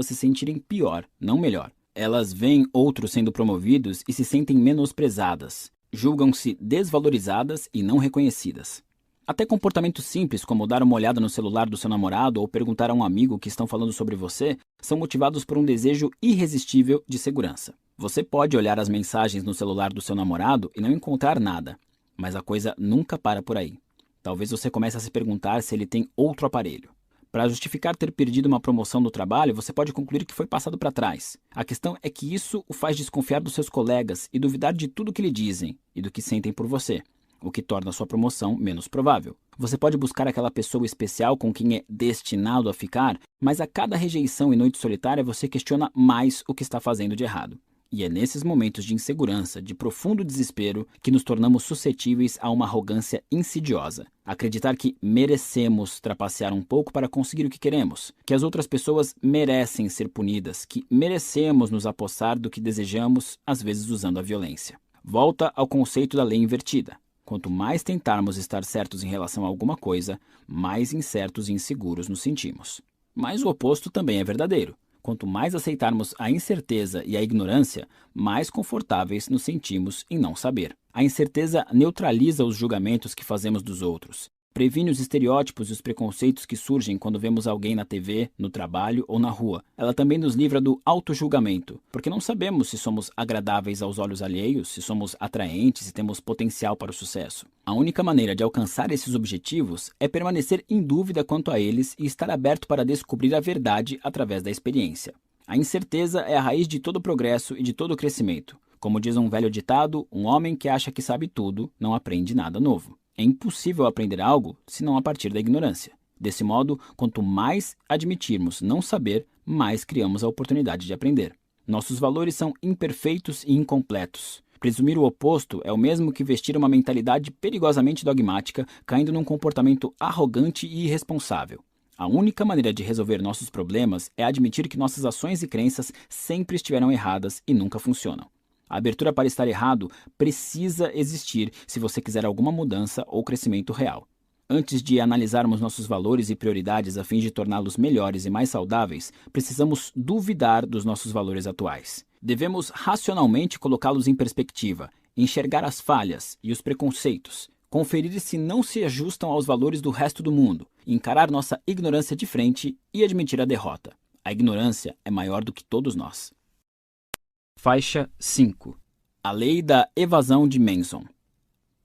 se sentirem pior, não melhor. Elas veem outros sendo promovidos e se sentem menosprezadas. Julgam-se desvalorizadas e não reconhecidas. Até comportamentos simples, como dar uma olhada no celular do seu namorado ou perguntar a um amigo que estão falando sobre você, são motivados por um desejo irresistível de segurança. Você pode olhar as mensagens no celular do seu namorado e não encontrar nada, mas a coisa nunca para por aí. Talvez você comece a se perguntar se ele tem outro aparelho. Para justificar ter perdido uma promoção no trabalho, você pode concluir que foi passado para trás. A questão é que isso o faz desconfiar dos seus colegas e duvidar de tudo que lhe dizem e do que sentem por você, o que torna sua promoção menos provável. Você pode buscar aquela pessoa especial com quem é destinado a ficar, mas a cada rejeição e noite solitária você questiona mais o que está fazendo de errado. E é nesses momentos de insegurança, de profundo desespero, que nos tornamos suscetíveis a uma arrogância insidiosa. Acreditar que merecemos trapacear um pouco para conseguir o que queremos, que as outras pessoas merecem ser punidas, que merecemos nos apossar do que desejamos, às vezes usando a violência. Volta ao conceito da lei invertida. Quanto mais tentarmos estar certos em relação a alguma coisa, mais incertos e inseguros nos sentimos. Mas o oposto também é verdadeiro. Quanto mais aceitarmos a incerteza e a ignorância, mais confortáveis nos sentimos em não saber. A incerteza neutraliza os julgamentos que fazemos dos outros. Previne os estereótipos e os preconceitos que surgem quando vemos alguém na TV, no trabalho ou na rua. Ela também nos livra do autojulgamento, porque não sabemos se somos agradáveis aos olhos alheios, se somos atraentes e temos potencial para o sucesso. A única maneira de alcançar esses objetivos é permanecer em dúvida quanto a eles e estar aberto para descobrir a verdade através da experiência. A incerteza é a raiz de todo progresso e de todo crescimento. Como diz um velho ditado, um homem que acha que sabe tudo não aprende nada novo. É impossível aprender algo senão a partir da ignorância. Desse modo, quanto mais admitirmos não saber, mais criamos a oportunidade de aprender. Nossos valores são imperfeitos e incompletos. Presumir o oposto é o mesmo que vestir uma mentalidade perigosamente dogmática, caindo num comportamento arrogante e irresponsável. A única maneira de resolver nossos problemas é admitir que nossas ações e crenças sempre estiveram erradas e nunca funcionam. A abertura para estar errado precisa existir se você quiser alguma mudança ou crescimento real. Antes de analisarmos nossos valores e prioridades a fim de torná-los melhores e mais saudáveis, precisamos duvidar dos nossos valores atuais. Devemos racionalmente colocá-los em perspectiva, enxergar as falhas e os preconceitos, conferir se não se ajustam aos valores do resto do mundo, encarar nossa ignorância de frente e admitir a derrota. A ignorância é maior do que todos nós. Faixa 5. A Lei da Evasão de Manson.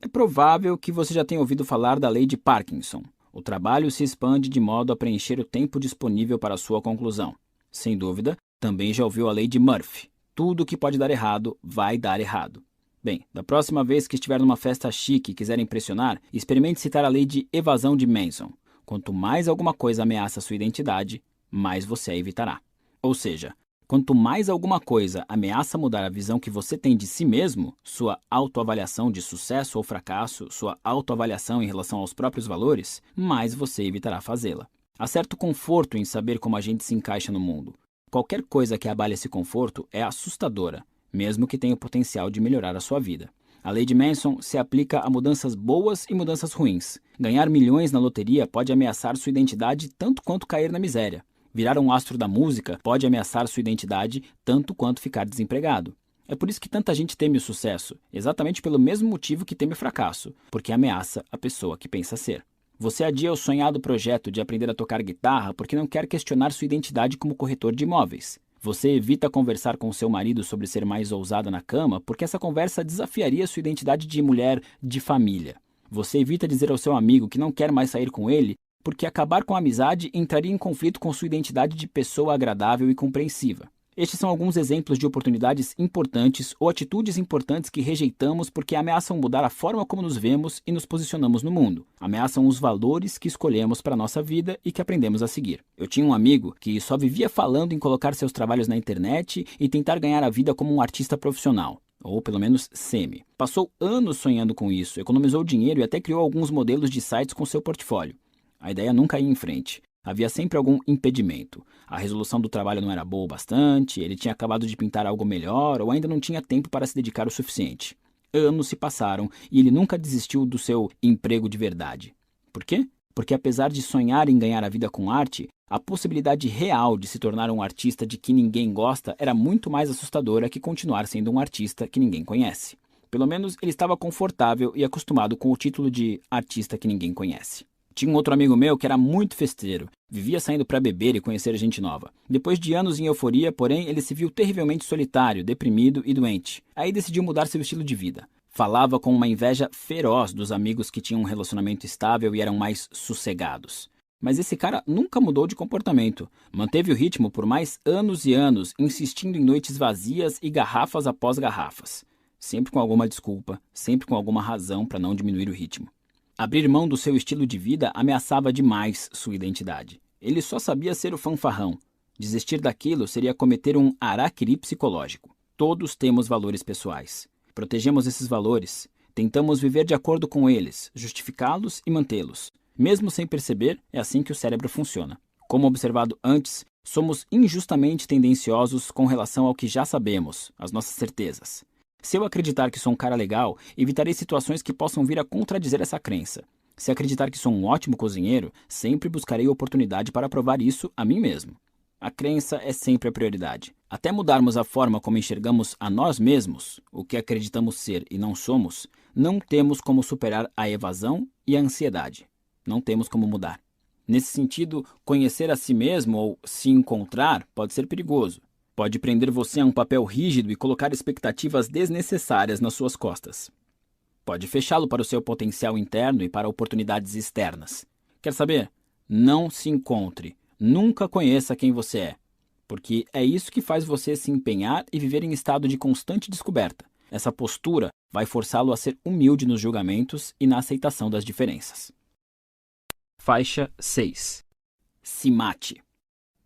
É provável que você já tenha ouvido falar da Lei de Parkinson. O trabalho se expande de modo a preencher o tempo disponível para sua conclusão. Sem dúvida, também já ouviu a Lei de Murphy. Tudo que pode dar errado, vai dar errado. Bem, da próxima vez que estiver numa festa chique e quiser impressionar, experimente citar a Lei de Evasão de Manson. Quanto mais alguma coisa ameaça sua identidade, mais você a evitará. Ou seja, quanto mais alguma coisa ameaça mudar a visão que você tem de si mesmo, sua autoavaliação de sucesso ou fracasso, sua autoavaliação em relação aos próprios valores, mais você evitará fazê-la. Há certo conforto em saber como a gente se encaixa no mundo. Qualquer coisa que abale esse conforto é assustadora, mesmo que tenha o potencial de melhorar a sua vida. A lei de Manson se aplica a mudanças boas e mudanças ruins. Ganhar milhões na loteria pode ameaçar sua identidade tanto quanto cair na miséria. Virar um astro da música pode ameaçar sua identidade tanto quanto ficar desempregado. É por isso que tanta gente teme o sucesso, exatamente pelo mesmo motivo que teme o fracasso, porque ameaça a pessoa que pensa ser. Você adia o sonhado projeto de aprender a tocar guitarra porque não quer questionar sua identidade como corretor de imóveis. Você evita conversar com seu marido sobre ser mais ousada na cama porque essa conversa desafiaria sua identidade de mulher de família. Você evita dizer ao seu amigo que não quer mais sair com ele porque acabar com a amizade entraria em conflito com sua identidade de pessoa agradável e compreensiva. Estes são alguns exemplos de oportunidades importantes ou atitudes importantes que rejeitamos porque ameaçam mudar a forma como nos vemos e nos posicionamos no mundo. Ameaçam os valores que escolhemos para a nossa vida e que aprendemos a seguir. Eu tinha um amigo que só vivia falando em colocar seus trabalhos na internet e tentar ganhar a vida como um artista profissional. Ou pelo menos semi. Passou anos sonhando com isso, economizou dinheiro e até criou alguns modelos de sites com seu portfólio. A ideia nunca ia em frente. Havia sempre algum impedimento. A resolução do trabalho não era boa o bastante, ele tinha acabado de pintar algo melhor ou ainda não tinha tempo para se dedicar o suficiente. Anos se passaram e ele nunca desistiu do seu emprego de verdade. Por quê? porque apesar de sonhar em ganhar a vida com arte, a possibilidade real de se tornar um artista de que ninguém gosta era muito mais assustadora que continuar sendo um artista que ninguém conhece. Pelo menos ele estava confortável e acostumado com o título de artista que ninguém conhece. Tinha um outro amigo meu que era muito festeiro, vivia saindo para beber e conhecer gente nova. Depois de anos em euforia, porém, ele se viu terrivelmente solitário, deprimido e doente. Aí decidiu mudar seu estilo de vida. Falava com uma inveja feroz dos amigos que tinham um relacionamento estável e eram mais sossegados. Mas esse cara nunca mudou de comportamento. Manteve o ritmo por mais anos e anos, insistindo em noites vazias e garrafas após garrafas. Sempre com alguma desculpa, sempre com alguma razão para não diminuir o ritmo. Abrir mão do seu estilo de vida ameaçava demais sua identidade. Ele só sabia ser o fanfarrão. Desistir daquilo seria cometer um harakiri psicológico. Todos temos valores pessoais. Protegemos esses valores. Tentamos viver de acordo com eles, justificá-los e mantê-los. Mesmo sem perceber, é assim que o cérebro funciona. Como observado antes, somos injustamente tendenciosos com relação ao que já sabemos, as nossas certezas. Se eu acreditar que sou um cara legal, evitarei situações que possam vir a contradizer essa crença. Se acreditar que sou um ótimo cozinheiro, sempre buscarei oportunidade para provar isso a mim mesmo. A crença é sempre a prioridade. Até mudarmos a forma como enxergamos a nós mesmos, o que acreditamos ser e não somos, não temos como superar a evasão e a ansiedade. Não temos como mudar. Nesse sentido, conhecer a si mesmo ou se encontrar pode ser perigoso. Pode prender você a um papel rígido e colocar expectativas desnecessárias nas suas costas. Pode fechá-lo para o seu potencial interno e para oportunidades externas. Quer saber? Não se encontre. Nunca conheça quem você é. Porque é isso que faz você se empenhar e viver em estado de constante descoberta. Essa postura vai forçá-lo a ser humilde nos julgamentos e na aceitação das diferenças. Faixa 6. Se mate.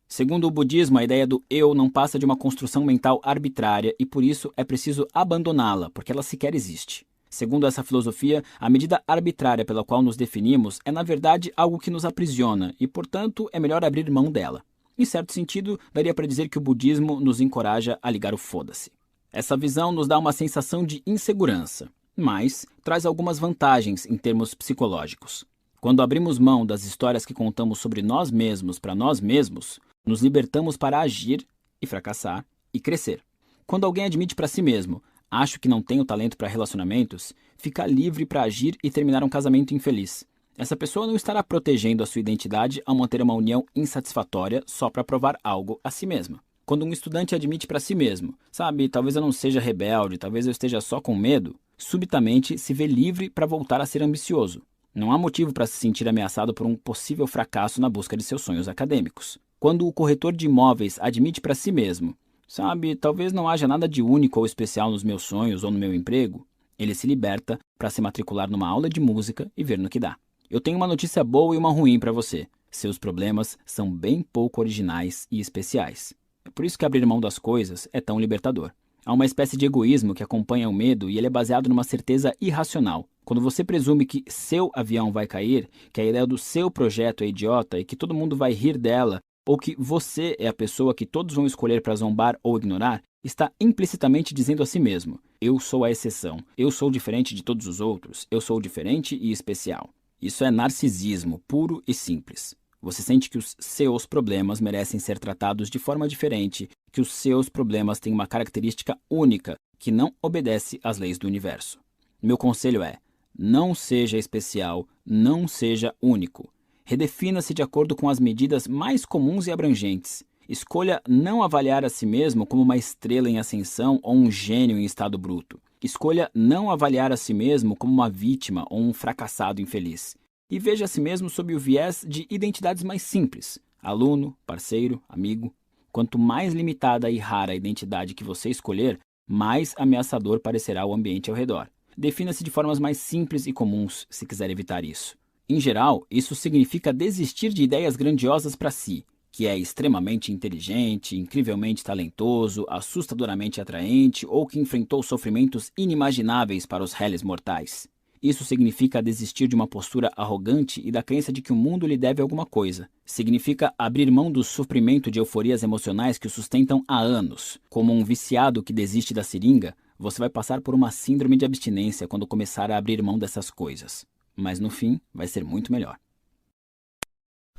Segundo o budismo, a ideia do eu não passa de uma construção mental arbitrária e por isso é preciso abandoná-la, porque ela sequer existe. Segundo essa filosofia, a medida arbitrária pela qual nos definimos é na verdade algo que nos aprisiona e, portanto, é melhor abrir mão dela. Em certo sentido, daria para dizer que o budismo nos encoraja a ligar o foda-se. Essa visão nos dá uma sensação de insegurança, mas traz algumas vantagens em termos psicológicos. Quando abrimos mão das histórias que contamos sobre nós mesmos para nós mesmos, nos libertamos para agir e fracassar e crescer. Quando alguém admite para si mesmo, acho que não tenho talento para relacionamentos, fica livre para agir e terminar um casamento infeliz. Essa pessoa não estará protegendo a sua identidade ao manter uma união insatisfatória só para provar algo a si mesma. Quando um estudante admite para si mesmo, sabe, talvez eu não seja rebelde, talvez eu esteja só com medo, subitamente se vê livre para voltar a ser ambicioso. Não há motivo para se sentir ameaçado por um possível fracasso na busca de seus sonhos acadêmicos. Quando o corretor de imóveis admite para si mesmo, sabe, talvez não haja nada de único ou especial nos meus sonhos ou no meu emprego, ele se liberta para se matricular numa aula de música e ver no que dá. Eu tenho uma notícia boa e uma ruim para você. Seus problemas são bem pouco originais e especiais. É por isso que abrir mão das coisas é tão libertador. Há uma espécie de egoísmo que acompanha o medo e ele é baseado numa certeza irracional. Quando você presume que seu avião vai cair, que a ideia do seu projeto é idiota e que todo mundo vai rir dela, ou que você é a pessoa que todos vão escolher para zombar ou ignorar, está implicitamente dizendo a si mesmo: eu sou a exceção, eu sou diferente de todos os outros, eu sou diferente e especial. Isso é narcisismo puro e simples. Você sente que os seus problemas merecem ser tratados de forma diferente, que os seus problemas têm uma característica única que não obedece às leis do universo. Meu conselho é: não seja especial, não seja único. Redefina-se de acordo com as medidas mais comuns e abrangentes. Escolha não avaliar a si mesmo como uma estrela em ascensão ou um gênio em estado bruto. Escolha não avaliar a si mesmo como uma vítima ou um fracassado infeliz. E veja a si mesmo sob o viés de identidades mais simples: aluno, parceiro, amigo. Quanto mais limitada e rara a identidade que você escolher, mais ameaçador parecerá o ambiente ao redor. Defina-se de formas mais simples e comuns, se quiser evitar isso. Em geral, isso significa desistir de ideias grandiosas para si, que é extremamente inteligente, incrivelmente talentoso, assustadoramente atraente ou que enfrentou sofrimentos inimagináveis para os réis mortais. Isso significa desistir de uma postura arrogante e da crença de que o mundo lhe deve alguma coisa. Significa abrir mão do sofrimento de euforias emocionais que o sustentam há anos. Como um viciado que desiste da seringa, você vai passar por uma síndrome de abstinência quando começar a abrir mão dessas coisas. Mas no fim, vai ser muito melhor.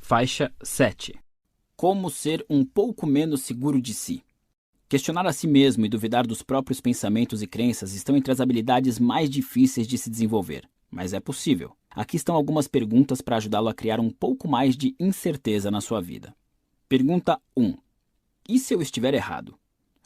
Faixa 7. Como ser um pouco menos seguro de si. Questionar a si mesmo e duvidar dos próprios pensamentos e crenças estão entre as habilidades mais difíceis de se desenvolver, mas é possível. Aqui estão algumas perguntas para ajudá-lo a criar um pouco mais de incerteza na sua vida. Pergunta 1. E se eu estiver errado?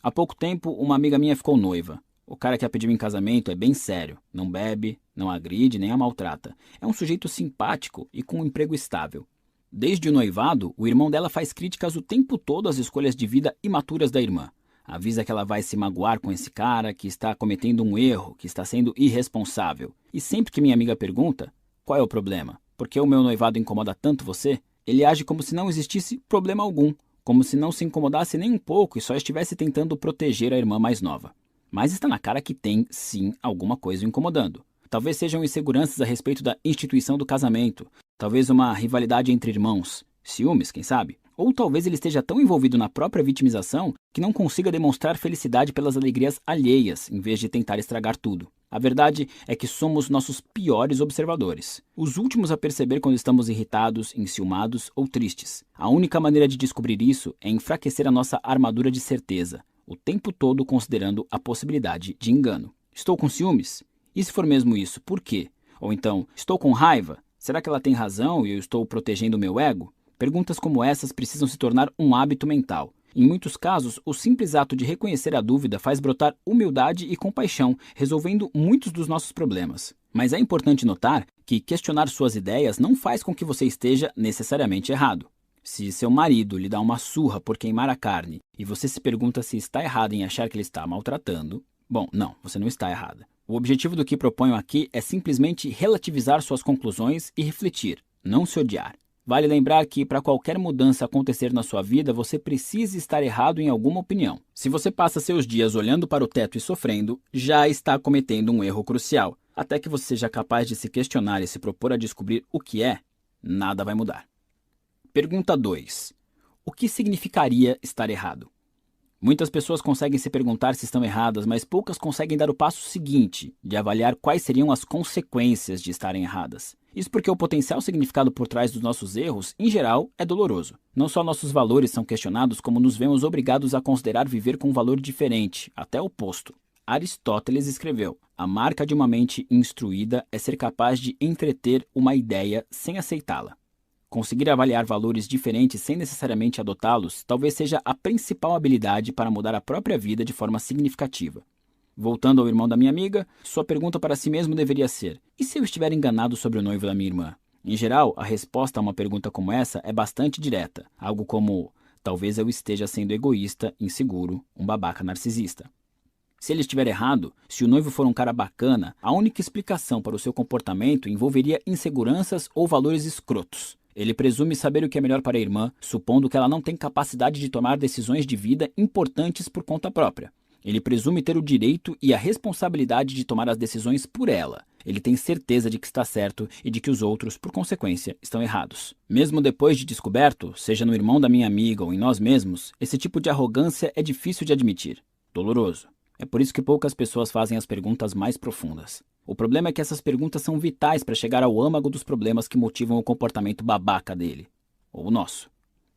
Há pouco tempo, uma amiga minha ficou noiva. O cara que a pediu em casamento é bem sério, não bebe, não agride nem a maltrata. É um sujeito simpático e com um emprego estável. Desde o noivado, o irmão dela faz críticas o tempo todo às escolhas de vida imaturas da irmã. Avisa que ela vai se magoar com esse cara, que está cometendo um erro, que está sendo irresponsável. E sempre que minha amiga pergunta, qual é o problema? Por que o meu noivado incomoda tanto você? Ele age como se não existisse problema algum, como se não se incomodasse nem um pouco e só estivesse tentando proteger a irmã mais nova. Mas está na cara que tem, sim, alguma coisa o incomodando. Talvez sejam inseguranças a respeito da instituição do casamento, talvez uma rivalidade entre irmãos, ciúmes, quem sabe? Ou talvez ele esteja tão envolvido na própria vitimização que não consiga demonstrar felicidade pelas alegrias alheias, em vez de tentar estragar tudo. A verdade é que somos nossos piores observadores, os últimos a perceber quando estamos irritados, enciumados ou tristes. A única maneira de descobrir isso é enfraquecer a nossa armadura de certeza, o tempo todo considerando a possibilidade de engano. Estou com ciúmes? E se for mesmo isso, por quê? Ou então, estou com raiva? Será que ela tem razão e eu estou protegendo o meu ego? Perguntas como essas precisam se tornar um hábito mental. Em muitos casos, o simples ato de reconhecer a dúvida faz brotar humildade e compaixão, resolvendo muitos dos nossos problemas. Mas é importante notar que questionar suas ideias não faz com que você esteja necessariamente errado. Se seu marido lhe dá uma surra por queimar a carne e você se pergunta se está errado em achar que ele está maltratando, bom, não, você não está errada. O objetivo do que proponho aqui é simplesmente relativizar suas conclusões e refletir, não se odiar. Vale lembrar que para qualquer mudança acontecer na sua vida, você precisa estar errado em alguma opinião. Se você passa seus dias olhando para o teto e sofrendo, já está cometendo um erro crucial. Até que você seja capaz de se questionar e se propor a descobrir o que é, nada vai mudar. Pergunta 2. O que significaria estar errado? Muitas pessoas conseguem se perguntar se estão erradas, mas poucas conseguem dar o passo seguinte, de avaliar quais seriam as consequências de estarem erradas. Isso porque o potencial significado por trás dos nossos erros, em geral, é doloroso. Não só nossos valores são questionados, como nos vemos obrigados a considerar viver com um valor diferente, até oposto. Aristóteles escreveu: a marca de uma mente instruída é ser capaz de entreter uma ideia sem aceitá-la. Conseguir avaliar valores diferentes sem necessariamente adotá-los talvez seja a principal habilidade para mudar a própria vida de forma significativa. Voltando ao irmão da minha amiga, sua pergunta para si mesmo deveria ser: e se eu estiver enganado sobre o noivo da minha irmã? Em geral, a resposta a uma pergunta como essa é bastante direta, algo como: talvez eu esteja sendo egoísta, inseguro, um babaca narcisista. Se ele estiver errado, se o noivo for um cara bacana, a única explicação para o seu comportamento envolveria inseguranças ou valores escrotos. Ele presume saber o que é melhor para a irmã, supondo que ela não tem capacidade de tomar decisões de vida importantes por conta própria. Ele presume ter o direito e a responsabilidade de tomar as decisões por ela. Ele tem certeza de que está certo e de que os outros, por consequência, estão errados. Mesmo depois de descoberto, seja no irmão da minha amiga ou em nós mesmos, esse tipo de arrogância é difícil de admitir. Doloroso. É por isso que poucas pessoas fazem as perguntas mais profundas. O problema é que essas perguntas são vitais para chegar ao âmago dos problemas que motivam o comportamento babaca dele. Ou o nosso.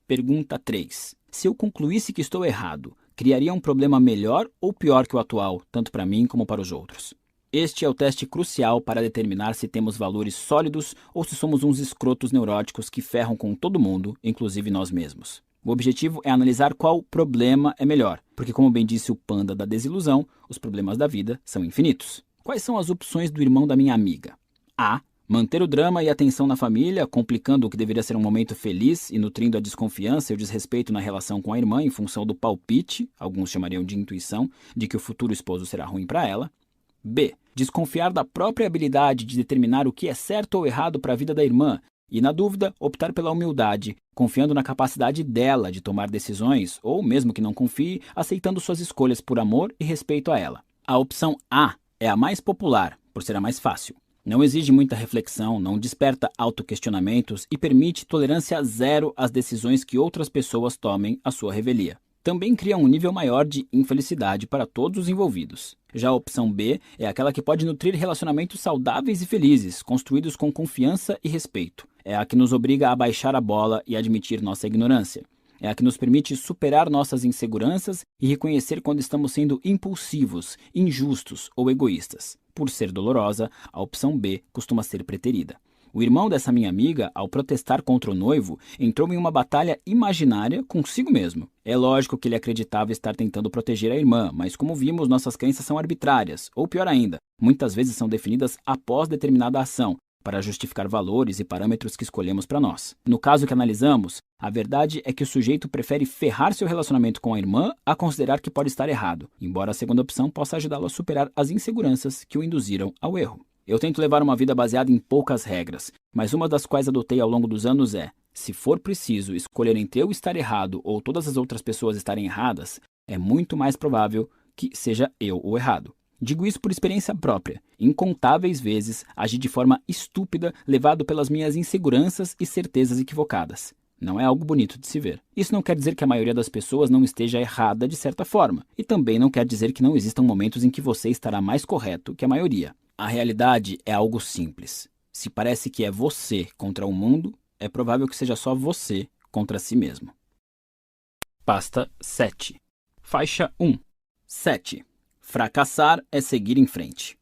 Pergunta 3. Se eu concluísse que estou errado, criaria um problema melhor ou pior que o atual, tanto para mim como para os outros? Este é o teste crucial para determinar se temos valores sólidos ou se somos uns escrotos neuróticos que ferram com todo mundo, inclusive nós mesmos. O objetivo é analisar qual problema é melhor, porque como bem disse o panda da desilusão, os problemas da vida são infinitos. Quais são as opções do irmão da minha amiga? A. Manter o drama e a tensão na família, complicando o que deveria ser um momento feliz e nutrindo a desconfiança e o desrespeito na relação com a irmã em função do palpite, alguns chamariam de intuição, de que o futuro esposo será ruim para ela. B. Desconfiar da própria habilidade de determinar o que é certo ou errado para a vida da irmã e, na dúvida, optar pela humildade, confiando na capacidade dela de tomar decisões ou, mesmo que não confie, aceitando suas escolhas por amor e respeito a ela. A opção A é a mais popular, por ser a mais fácil. Não exige muita reflexão, não desperta autoquestionamentos e permite tolerância zero às decisões que outras pessoas tomem à sua revelia. Também cria um nível maior de infelicidade para todos os envolvidos. Já a opção B é aquela que pode nutrir relacionamentos saudáveis e felizes, construídos com confiança e respeito. É a que nos obriga a baixar a bola e admitir nossa ignorância. É a que nos permite superar nossas inseguranças e reconhecer quando estamos sendo impulsivos, injustos ou egoístas. Por ser dolorosa, a opção B costuma ser preterida. O irmão dessa minha amiga, ao protestar contra o noivo, entrou em uma batalha imaginária consigo mesmo. É lógico que ele acreditava estar tentando proteger a irmã, mas como vimos, nossas crenças são arbitrárias, ou pior ainda, muitas vezes são definidas após determinada ação, para justificar valores e parâmetros que escolhemos para nós. No caso que analisamos, a verdade é que o sujeito prefere ferrar seu relacionamento com a irmã a considerar que pode estar errado, embora a segunda opção possa ajudá-lo a superar as inseguranças que o induziram ao erro. Eu tento levar uma vida baseada em poucas regras, mas uma das quais adotei ao longo dos anos é: se for preciso escolher entre eu estar errado ou todas as outras pessoas estarem erradas, é muito mais provável que seja eu o errado. Digo isso por experiência própria. Incontáveis vezes agi de forma estúpida, levado pelas minhas inseguranças e certezas equivocadas. Não é algo bonito de se ver. Isso não quer dizer que a maioria das pessoas não esteja errada de certa forma, e também não quer dizer que não existam momentos em que você estará mais correto que a maioria. A realidade é algo simples. Se parece que é você contra o mundo, é provável que seja só você contra si mesmo. Pasta 7. Faixa 1. 7. Fracassar é seguir em frente.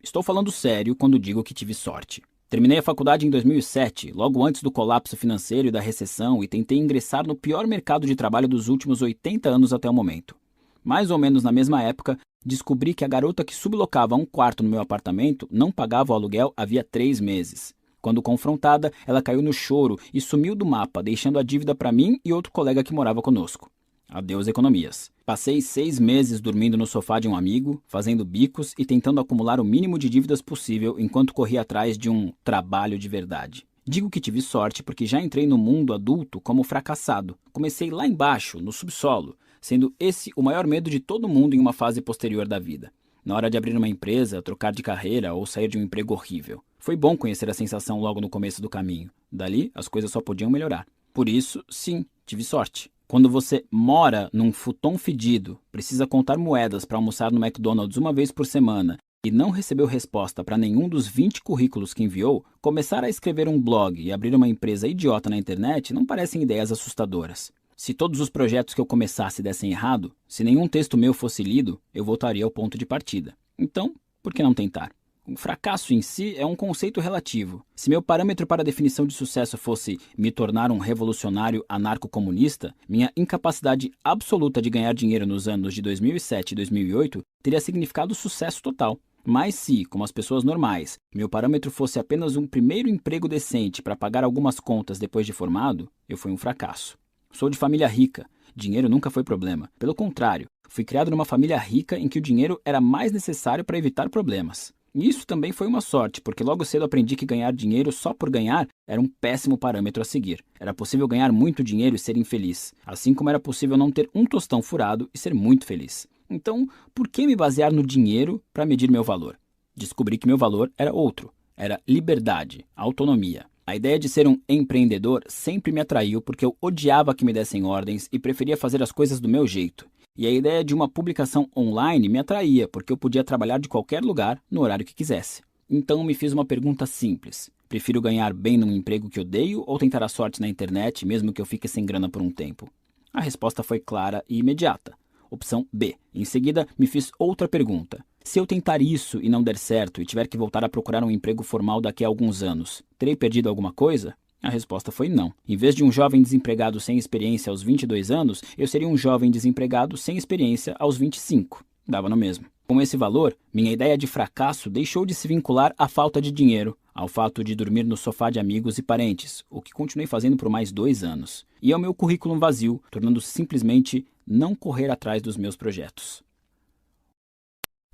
Estou falando sério quando digo que tive sorte. Terminei a faculdade em 2007, logo antes do colapso financeiro e da recessão, e tentei ingressar no pior mercado de trabalho dos últimos 80 anos até o momento. Mais ou menos na mesma época, descobri que a garota que sublocava um quarto no meu apartamento não pagava o aluguel havia 3 meses. Quando confrontada, ela caiu no choro e sumiu do mapa, deixando a dívida para mim e outro colega que morava conosco. Adeus economias. Passei 6 meses dormindo no sofá de um amigo, fazendo bicos e tentando acumular o mínimo de dívidas possível enquanto corria atrás de um trabalho de verdade. Digo que tive sorte porque já entrei no mundo adulto como fracassado. Comecei lá embaixo, no subsolo, sendo esse o maior medo de todo mundo em uma fase posterior da vida. Na hora de abrir uma empresa, trocar de carreira ou sair de um emprego horrível. Foi bom conhecer a sensação logo no começo do caminho. Dali, as coisas só podiam melhorar. Por isso, sim, tive sorte. Quando você mora num futon fedido, precisa contar moedas para almoçar no McDonald's uma vez por semana e não recebeu resposta para nenhum dos 20 currículos que enviou, começar a escrever um blog e abrir uma empresa idiota na internet não parecem ideias assustadoras. Se todos os projetos que eu começasse dessem errado, se nenhum texto meu fosse lido, eu voltaria ao ponto de partida. Então, por que não tentar? O fracasso em si é um conceito relativo. Se meu parâmetro para a definição de sucesso fosse me tornar um revolucionário anarco-comunista, minha incapacidade absoluta de ganhar dinheiro nos anos de 2007 e 2008 teria significado sucesso total. Mas se, como as pessoas normais, meu parâmetro fosse apenas um primeiro emprego decente para pagar algumas contas depois de formado, eu fui um fracasso. Sou de família rica. Dinheiro nunca foi problema. Pelo contrário, fui criado numa família rica em que o dinheiro era mais necessário para evitar problemas. E isso também foi uma sorte, porque logo cedo aprendi que ganhar dinheiro só por ganhar era um péssimo parâmetro a seguir. Era possível ganhar muito dinheiro e ser infeliz, assim como era possível não ter um tostão furado e ser muito feliz. Então, por que me basear no dinheiro para medir meu valor? Descobri que meu valor era outro. Era liberdade, autonomia. A ideia de ser um empreendedor sempre me atraiu porque eu odiava que me dessem ordens e preferia fazer as coisas do meu jeito. E a ideia de uma publicação online me atraía, porque eu podia trabalhar de qualquer lugar, no horário que quisesse. Então me fiz uma pergunta simples. Prefiro ganhar bem num emprego que odeio ou tentar a sorte na internet, mesmo que eu fique sem grana por um tempo? A resposta foi clara e imediata. Opção B. Em seguida, me fiz outra pergunta. Se eu tentar isso e não der certo e tiver que voltar a procurar um emprego formal daqui a alguns anos, terei perdido alguma coisa? A resposta foi não. Em vez de um jovem desempregado sem experiência aos 22 anos, eu seria um jovem desempregado sem experiência aos 25. Dava no mesmo. Com esse valor, minha ideia de fracasso deixou de se vincular à falta de dinheiro, ao fato de dormir no sofá de amigos e parentes, o que continuei fazendo por mais 2 anos, e ao meu currículo vazio, tornando-se simplesmente não correr atrás dos meus projetos.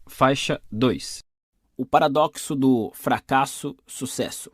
Faixa 2. O paradoxo do fracasso-sucesso.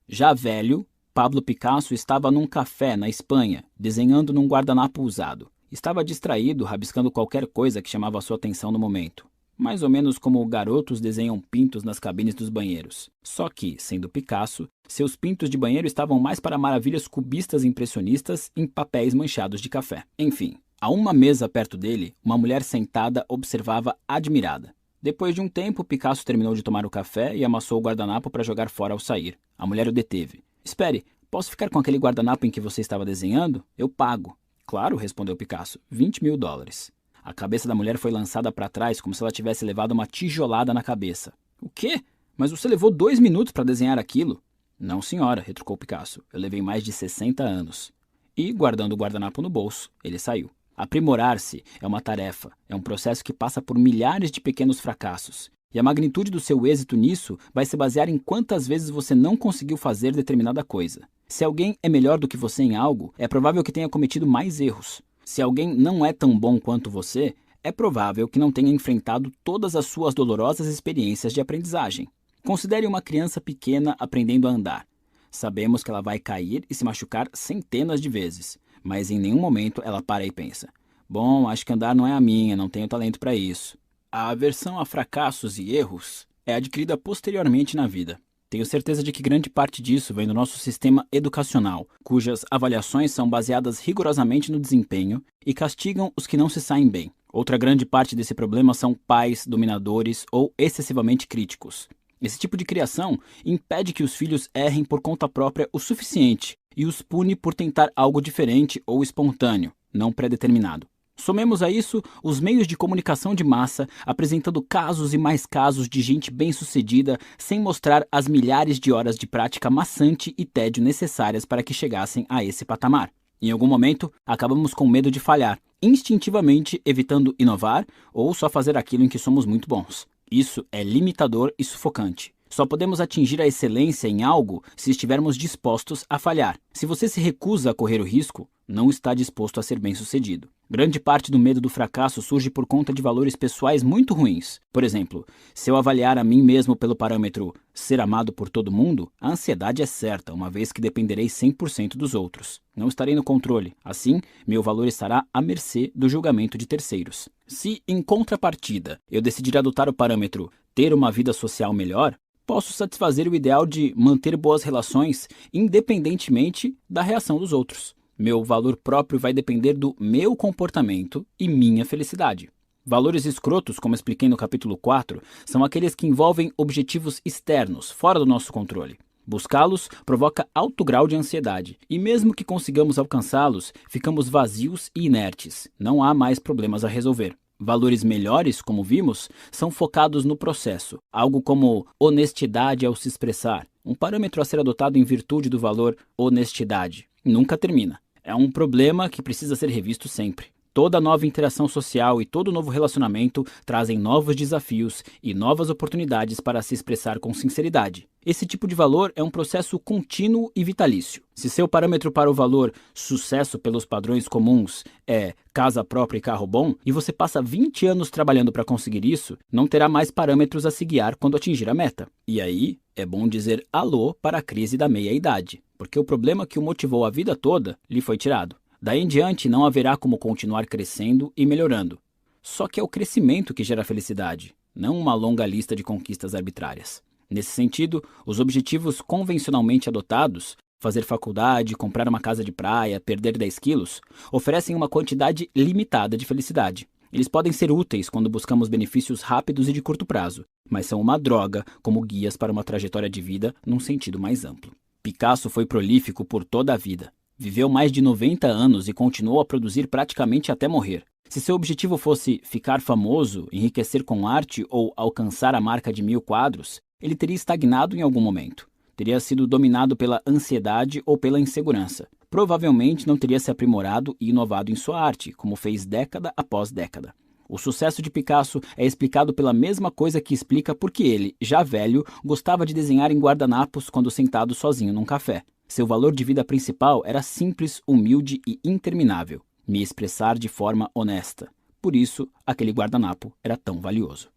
Já velho, Pablo Picasso estava num café na Espanha, desenhando num guardanapo usado. Estava distraído, rabiscando qualquer coisa que chamava sua atenção no momento. Mais ou menos como garotos desenham pintos nas cabines dos banheiros. Só que, sendo Picasso, seus pintos de banheiro estavam mais para maravilhas cubistas impressionistas em papéis manchados de café. Enfim, a uma mesa perto dele, uma mulher sentada observava admirada. Depois de um tempo, Picasso terminou de tomar o café e amassou o guardanapo para jogar fora ao sair. A mulher o deteve. Espere, posso ficar com aquele guardanapo em que você estava desenhando? Eu pago. Claro, respondeu Picasso, 20 mil dólares. A cabeça da mulher foi lançada para trás como se ela tivesse levado uma tijolada na cabeça. O quê? Mas você levou 2 minutos para desenhar aquilo? Não, senhora, retrucou Picasso. Eu levei mais de 60 anos. E, guardando o guardanapo no bolso, ele saiu. Aprimorar-se é uma tarefa, é um processo que passa por milhares de pequenos fracassos. E a magnitude do seu êxito nisso vai se basear em quantas vezes você não conseguiu fazer determinada coisa. Se alguém é melhor do que você em algo, é provável que tenha cometido mais erros. Se alguém não é tão bom quanto você, é provável que não tenha enfrentado todas as suas dolorosas experiências de aprendizagem. Considere uma criança pequena aprendendo a andar. Sabemos que ela vai cair e se machucar centenas de vezes, mas em nenhum momento ela para e pensa: bom, acho que andar não é a minha, não tenho talento para isso. A aversão a fracassos e erros é adquirida posteriormente na vida. Tenho certeza de que grande parte disso vem do nosso sistema educacional, cujas avaliações são baseadas rigorosamente no desempenho e castigam os que não se saem bem. Outra grande parte desse problema são pais dominadores ou excessivamente críticos. Esse tipo de criação impede que os filhos errem por conta própria o suficiente e os pune por tentar algo diferente ou espontâneo, não pré-determinado. Somemos a isso os meios de comunicação de massa, apresentando casos e mais casos de gente bem-sucedida sem mostrar as milhares de horas de prática maçante e tédio necessárias para que chegassem a esse patamar. Em algum momento, acabamos com medo de falhar, instintivamente evitando inovar ou só fazer aquilo em que somos muito bons. Isso é limitador e sufocante. Só podemos atingir a excelência em algo se estivermos dispostos a falhar. Se você se recusa a correr o risco, não está disposto a ser bem-sucedido. Grande parte do medo do fracasso surge por conta de valores pessoais muito ruins. Por exemplo, se eu avaliar a mim mesmo pelo parâmetro ser amado por todo mundo, a ansiedade é certa, uma vez que dependerei 100% dos outros. Não estarei no controle. Assim, meu valor estará à mercê do julgamento de terceiros. Se, em contrapartida, eu decidir adotar o parâmetro ter uma vida social melhor, posso satisfazer o ideal de manter boas relações independentemente da reação dos outros. Meu valor próprio vai depender do meu comportamento e minha felicidade. Valores escrotos, como expliquei no capítulo 4, são aqueles que envolvem objetivos externos, fora do nosso controle. Buscá-los provoca alto grau de ansiedade, e mesmo que consigamos alcançá-los, ficamos vazios e inertes. Não há mais problemas a resolver. Valores melhores, como vimos, são focados no processo, algo como honestidade ao se expressar, um parâmetro a ser adotado em virtude do valor honestidade. Nunca termina. É um problema que precisa ser revisto sempre. Toda nova interação social e todo novo relacionamento trazem novos desafios e novas oportunidades para se expressar com sinceridade. Esse tipo de valor é um processo contínuo e vitalício. Se seu parâmetro para o valor sucesso pelos padrões comuns é casa própria e carro bom, e você passa 20 anos trabalhando para conseguir isso, não terá mais parâmetros a se guiar quando atingir a meta. E aí, é bom dizer alô para a crise da meia-idade, porque o problema que o motivou a vida toda lhe foi tirado. Daí em diante não haverá como continuar crescendo e melhorando. Só que é o crescimento que gera felicidade, não uma longa lista de conquistas arbitrárias. Nesse sentido, os objetivos convencionalmente adotados, fazer faculdade, comprar uma casa de praia, perder 10 quilos, oferecem uma quantidade limitada de felicidade. Eles podem ser úteis quando buscamos benefícios rápidos e de curto prazo, mas são uma droga como guias para uma trajetória de vida num sentido mais amplo. Picasso foi prolífico por toda a vida. Viveu mais de 90 anos e continuou a produzir praticamente até morrer. Se seu objetivo fosse ficar famoso, enriquecer com arte ou alcançar a marca de 1000 quadros, ele teria estagnado em algum momento. Teria sido dominado pela ansiedade ou pela insegurança. Provavelmente não teria se aprimorado e inovado em sua arte, como fez década após década. O sucesso de Picasso é explicado pela mesma coisa que explica por que ele, já velho, gostava de desenhar em guardanapos quando sentado sozinho num café. Seu valor de vida principal era simples, humilde e interminável: me expressar de forma honesta. Por isso, aquele guardanapo era tão valioso.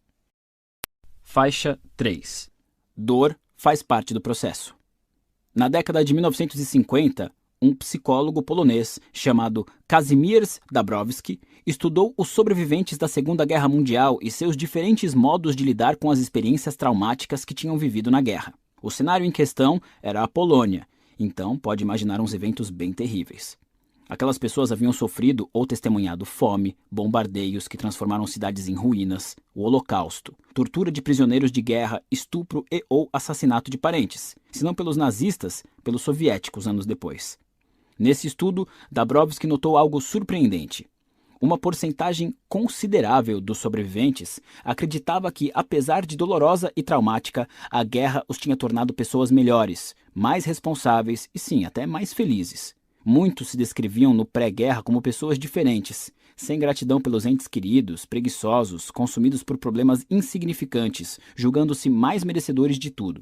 Faixa 3. Dor faz parte do processo. Na década de 1950, um psicólogo polonês chamado Kazimierz Dabrowski estudou os sobreviventes da Segunda Guerra Mundial e seus diferentes modos de lidar com as experiências traumáticas que tinham vivido na guerra. O cenário em questão era a Polônia, então pode imaginar uns eventos bem terríveis. Aquelas pessoas haviam sofrido ou testemunhado fome, bombardeios que transformaram cidades em ruínas, o Holocausto, tortura de prisioneiros de guerra, estupro e ou assassinato de parentes, se não pelos nazistas, pelos soviéticos anos depois. Nesse estudo, Dabrowski notou algo surpreendente. Uma porcentagem considerável dos sobreviventes acreditava que, apesar de dolorosa e traumática, a guerra os tinha tornado pessoas melhores, mais responsáveis e sim, até mais felizes. Muitos se descreviam no pré-guerra como pessoas diferentes, sem gratidão pelos entes queridos, preguiçosos, consumidos por problemas insignificantes, julgando-se mais merecedores de tudo.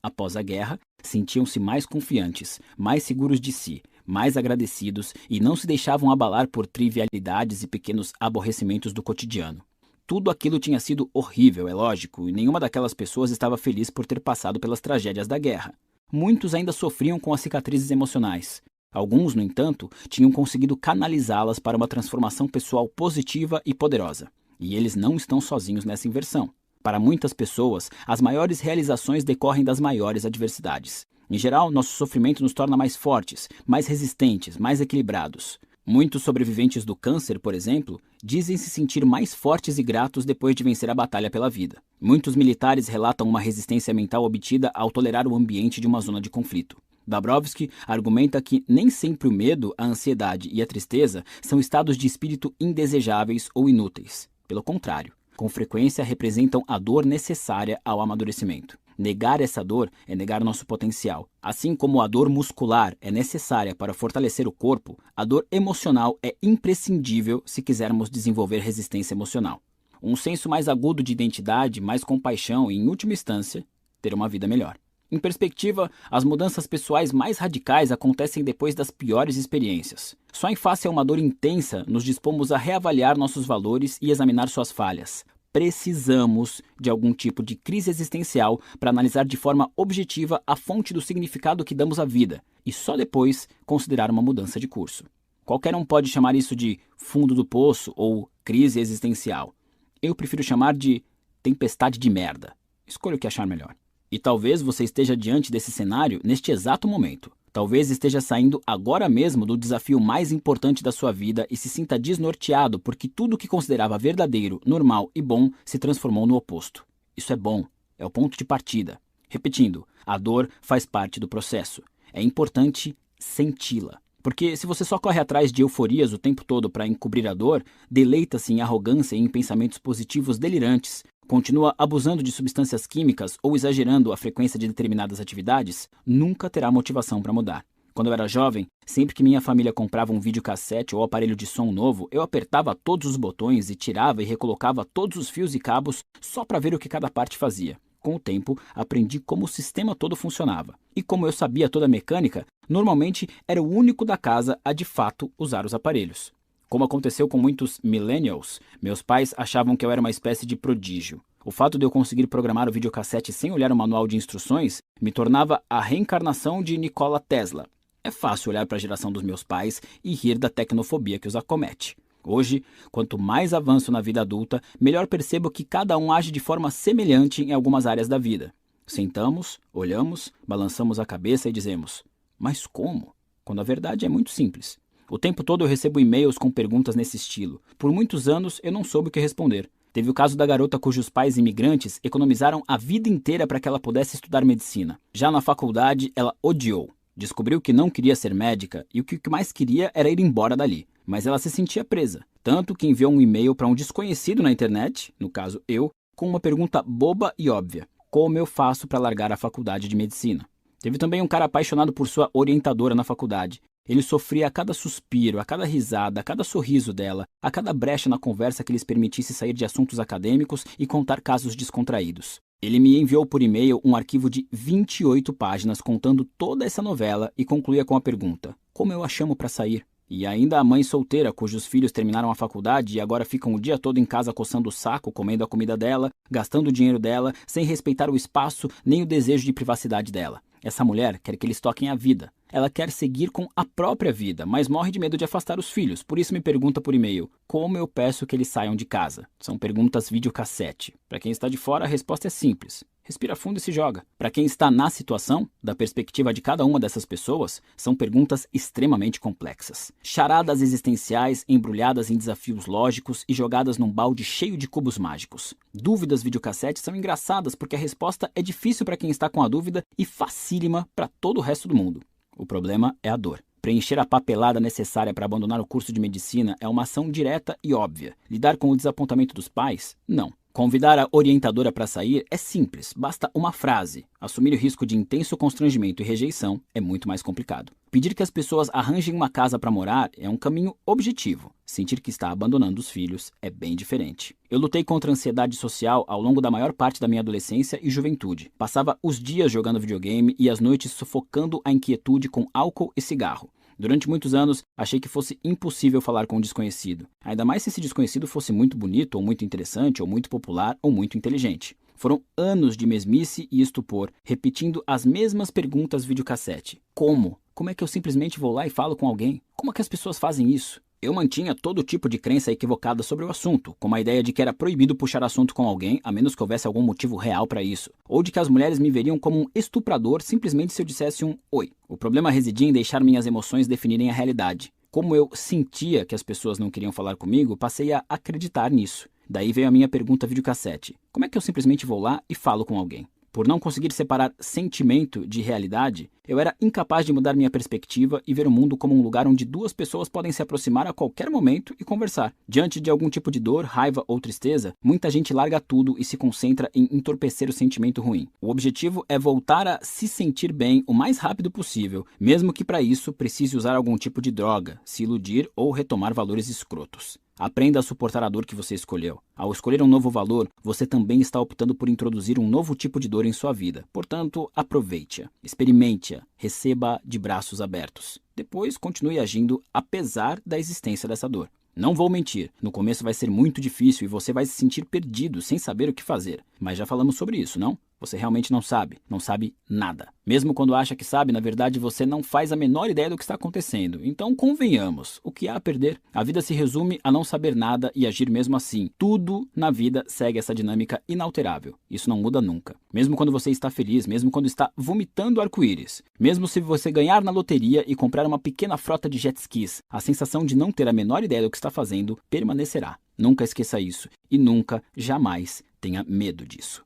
Após a guerra, sentiam-se mais confiantes, mais seguros de si, mais agradecidos e não se deixavam abalar por trivialidades e pequenos aborrecimentos do cotidiano. Tudo aquilo tinha sido horrível, é lógico, e nenhuma daquelas pessoas estava feliz por ter passado pelas tragédias da guerra. Muitos ainda sofriam com as cicatrizes emocionais. Alguns, no entanto, tinham conseguido canalizá-las para uma transformação pessoal positiva e poderosa. E eles não estão sozinhos nessa inversão. Para muitas pessoas, as maiores realizações decorrem das maiores adversidades. Em geral, nosso sofrimento nos torna mais fortes, mais resistentes, mais equilibrados. Muitos sobreviventes do câncer, por exemplo, dizem se sentir mais fortes e gratos depois de vencer a batalha pela vida. Muitos militares relatam uma resistência mental obtida ao tolerar o ambiente de uma zona de conflito. Dabrowski argumenta que nem sempre o medo, a ansiedade e a tristeza são estados de espírito indesejáveis ou inúteis. Pelo contrário, com frequência representam a dor necessária ao amadurecimento. Negar essa dor é negar nosso potencial. Assim como a dor muscular é necessária para fortalecer o corpo, a dor emocional é imprescindível se quisermos desenvolver resistência emocional. Um senso mais agudo de identidade, mais compaixão e, em última instância, ter uma vida melhor. Em perspectiva, as mudanças pessoais mais radicais acontecem depois das piores experiências. Só em face a uma dor intensa nos dispomos a reavaliar nossos valores e examinar suas falhas. Precisamos de algum tipo de crise existencial para analisar de forma objetiva a fonte do significado que damos à vida e só depois considerar uma mudança de curso. Qualquer um pode chamar isso de fundo do poço ou crise existencial. Eu prefiro chamar de tempestade de merda. Escolha o que achar melhor. E talvez você esteja diante desse cenário neste exato momento. Talvez esteja saindo agora mesmo do desafio mais importante da sua vida e se sinta desnorteado porque tudo o que considerava verdadeiro, normal e bom se transformou no oposto. Isso é bom, é o ponto de partida. Repetindo, a dor faz parte do processo. É importante senti-la. Porque se você só corre atrás de euforias o tempo todo para encobrir a dor, deleita-se em arrogância e em pensamentos positivos delirantes, continua abusando de substâncias químicas ou exagerando a frequência de determinadas atividades, nunca terá motivação para mudar. Quando eu era jovem, sempre que minha família comprava um videocassete ou aparelho de som novo, eu apertava todos os botões e tirava e recolocava todos os fios e cabos só para ver o que cada parte fazia. Com o tempo, aprendi como o sistema todo funcionava. E como eu sabia toda a mecânica, normalmente era o único da casa a de fato usar os aparelhos. Como aconteceu com muitos millennials, meus pais achavam que eu era uma espécie de prodígio. O fato de eu conseguir programar o videocassete sem olhar o manual de instruções me tornava a reencarnação de Nikola Tesla. É fácil olhar para a geração dos meus pais e rir da tecnofobia que os acomete. Hoje, quanto mais avanço na vida adulta, melhor percebo que cada um age de forma semelhante em algumas áreas da vida. Sentamos, olhamos, balançamos a cabeça e dizemos: mas como? Quando a verdade é muito simples. O tempo todo eu recebo e-mails com perguntas nesse estilo. Por muitos anos eu não soube o que responder. Teve o caso da garota cujos pais imigrantes economizaram a vida inteira para que ela pudesse estudar medicina. Já na faculdade, ela odiou. Descobriu que não queria ser médica e o que mais queria era ir embora dali. Mas ela se sentia presa. Tanto que enviou um e-mail para um desconhecido na internet, no caso eu, com uma pergunta boba e óbvia: como eu faço para largar a faculdade de medicina? Teve também um cara apaixonado por sua orientadora na faculdade. Ele sofria a cada suspiro, a cada risada, a cada sorriso dela, a cada brecha na conversa que lhes permitisse sair de assuntos acadêmicos e contar casos descontraídos. Ele me enviou por e-mail um arquivo de 28 páginas contando toda essa novela e concluía com a pergunta: como eu a chamo para sair? E ainda a mãe solteira cujos filhos terminaram a faculdade e agora ficam o dia todo em casa coçando o saco, comendo a comida dela, gastando o dinheiro dela, sem respeitar o espaço nem o desejo de privacidade dela. Essa mulher quer que eles toquem a vida. Ela quer seguir com a própria vida, mas morre de medo de afastar os filhos. Por isso me pergunta por e-mail: como eu peço que eles saiam de casa? São perguntas videocassete. Para quem está de fora, a resposta é simples. Respira fundo e se joga. Para quem está na situação, da perspectiva de cada uma dessas pessoas, são perguntas extremamente complexas. Charadas existenciais embrulhadas em desafios lógicos e jogadas num balde cheio de cubos mágicos. Dúvidas videocassete são engraçadas porque a resposta é difícil para quem está com a dúvida e facílima para todo o resto do mundo. O problema é a dor. Preencher a papelada necessária para abandonar o curso de medicina é uma ação direta e óbvia. Lidar com o desapontamento dos pais? Não. Convidar a orientadora para sair é simples, basta uma frase. Assumir o risco de intenso constrangimento e rejeição é muito mais complicado. Pedir que as pessoas arranjem uma casa para morar é um caminho objetivo. Sentir que está abandonando os filhos é bem diferente. Eu lutei contra a ansiedade social ao longo da maior parte da minha adolescência e juventude. Passava os dias jogando videogame e as noites sufocando a inquietude com álcool e cigarro. Durante muitos anos, achei que fosse impossível falar com um desconhecido. Ainda mais se esse desconhecido fosse muito bonito, ou muito interessante, ou muito popular, ou muito inteligente. Foram anos de mesmice e estupor, repetindo as mesmas perguntas videocassete. Como? Como é que eu simplesmente vou lá e falo com alguém? Como é que as pessoas fazem isso? Eu mantinha todo tipo de crença equivocada sobre o assunto, como a ideia de que era proibido puxar assunto com alguém a menos que houvesse algum motivo real para isso, ou de que as mulheres me veriam como um estuprador simplesmente se eu dissesse um oi. O problema residia em deixar minhas emoções definirem a realidade. Como eu sentia que as pessoas não queriam falar comigo, passei a acreditar nisso. Daí veio a minha pergunta videocassete. Como é que eu simplesmente vou lá e falo com alguém? Por não conseguir separar sentimento de realidade, eu era incapaz de mudar minha perspectiva e ver o mundo como um lugar onde duas pessoas podem se aproximar a qualquer momento e conversar. Diante de algum tipo de dor, raiva ou tristeza, muita gente larga tudo e se concentra em entorpecer o sentimento ruim. O objetivo é voltar a se sentir bem o mais rápido possível, mesmo que para isso precise usar algum tipo de droga, se iludir ou retomar valores escrotos. Aprenda a suportar a dor que você escolheu. Ao escolher um novo valor, você também está optando por introduzir um novo tipo de dor em sua vida. Portanto, aproveite-a, experimente-a, receba-a de braços abertos. Depois, continue agindo apesar da existência dessa dor. Não vou mentir, no começo vai ser muito difícil e você vai se sentir perdido, sem saber o que fazer. Mas já falamos sobre isso, não? Você realmente não sabe nada. Mesmo quando acha que sabe, na verdade você não faz a menor ideia do que está acontecendo. Então convenhamos, o que há a perder? A vida se resume a não saber nada e agir mesmo assim. Tudo na vida segue essa dinâmica inalterável. Isso não muda nunca. Mesmo quando você está feliz, mesmo quando está vomitando arco-íris, mesmo se você ganhar na loteria e comprar uma pequena frota de jet skis, a sensação de não ter a menor ideia do que está fazendo permanecerá. Nunca esqueça isso e nunca, jamais tenha medo disso.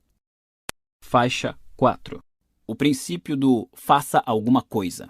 Faixa 4. O princípio do faça alguma coisa.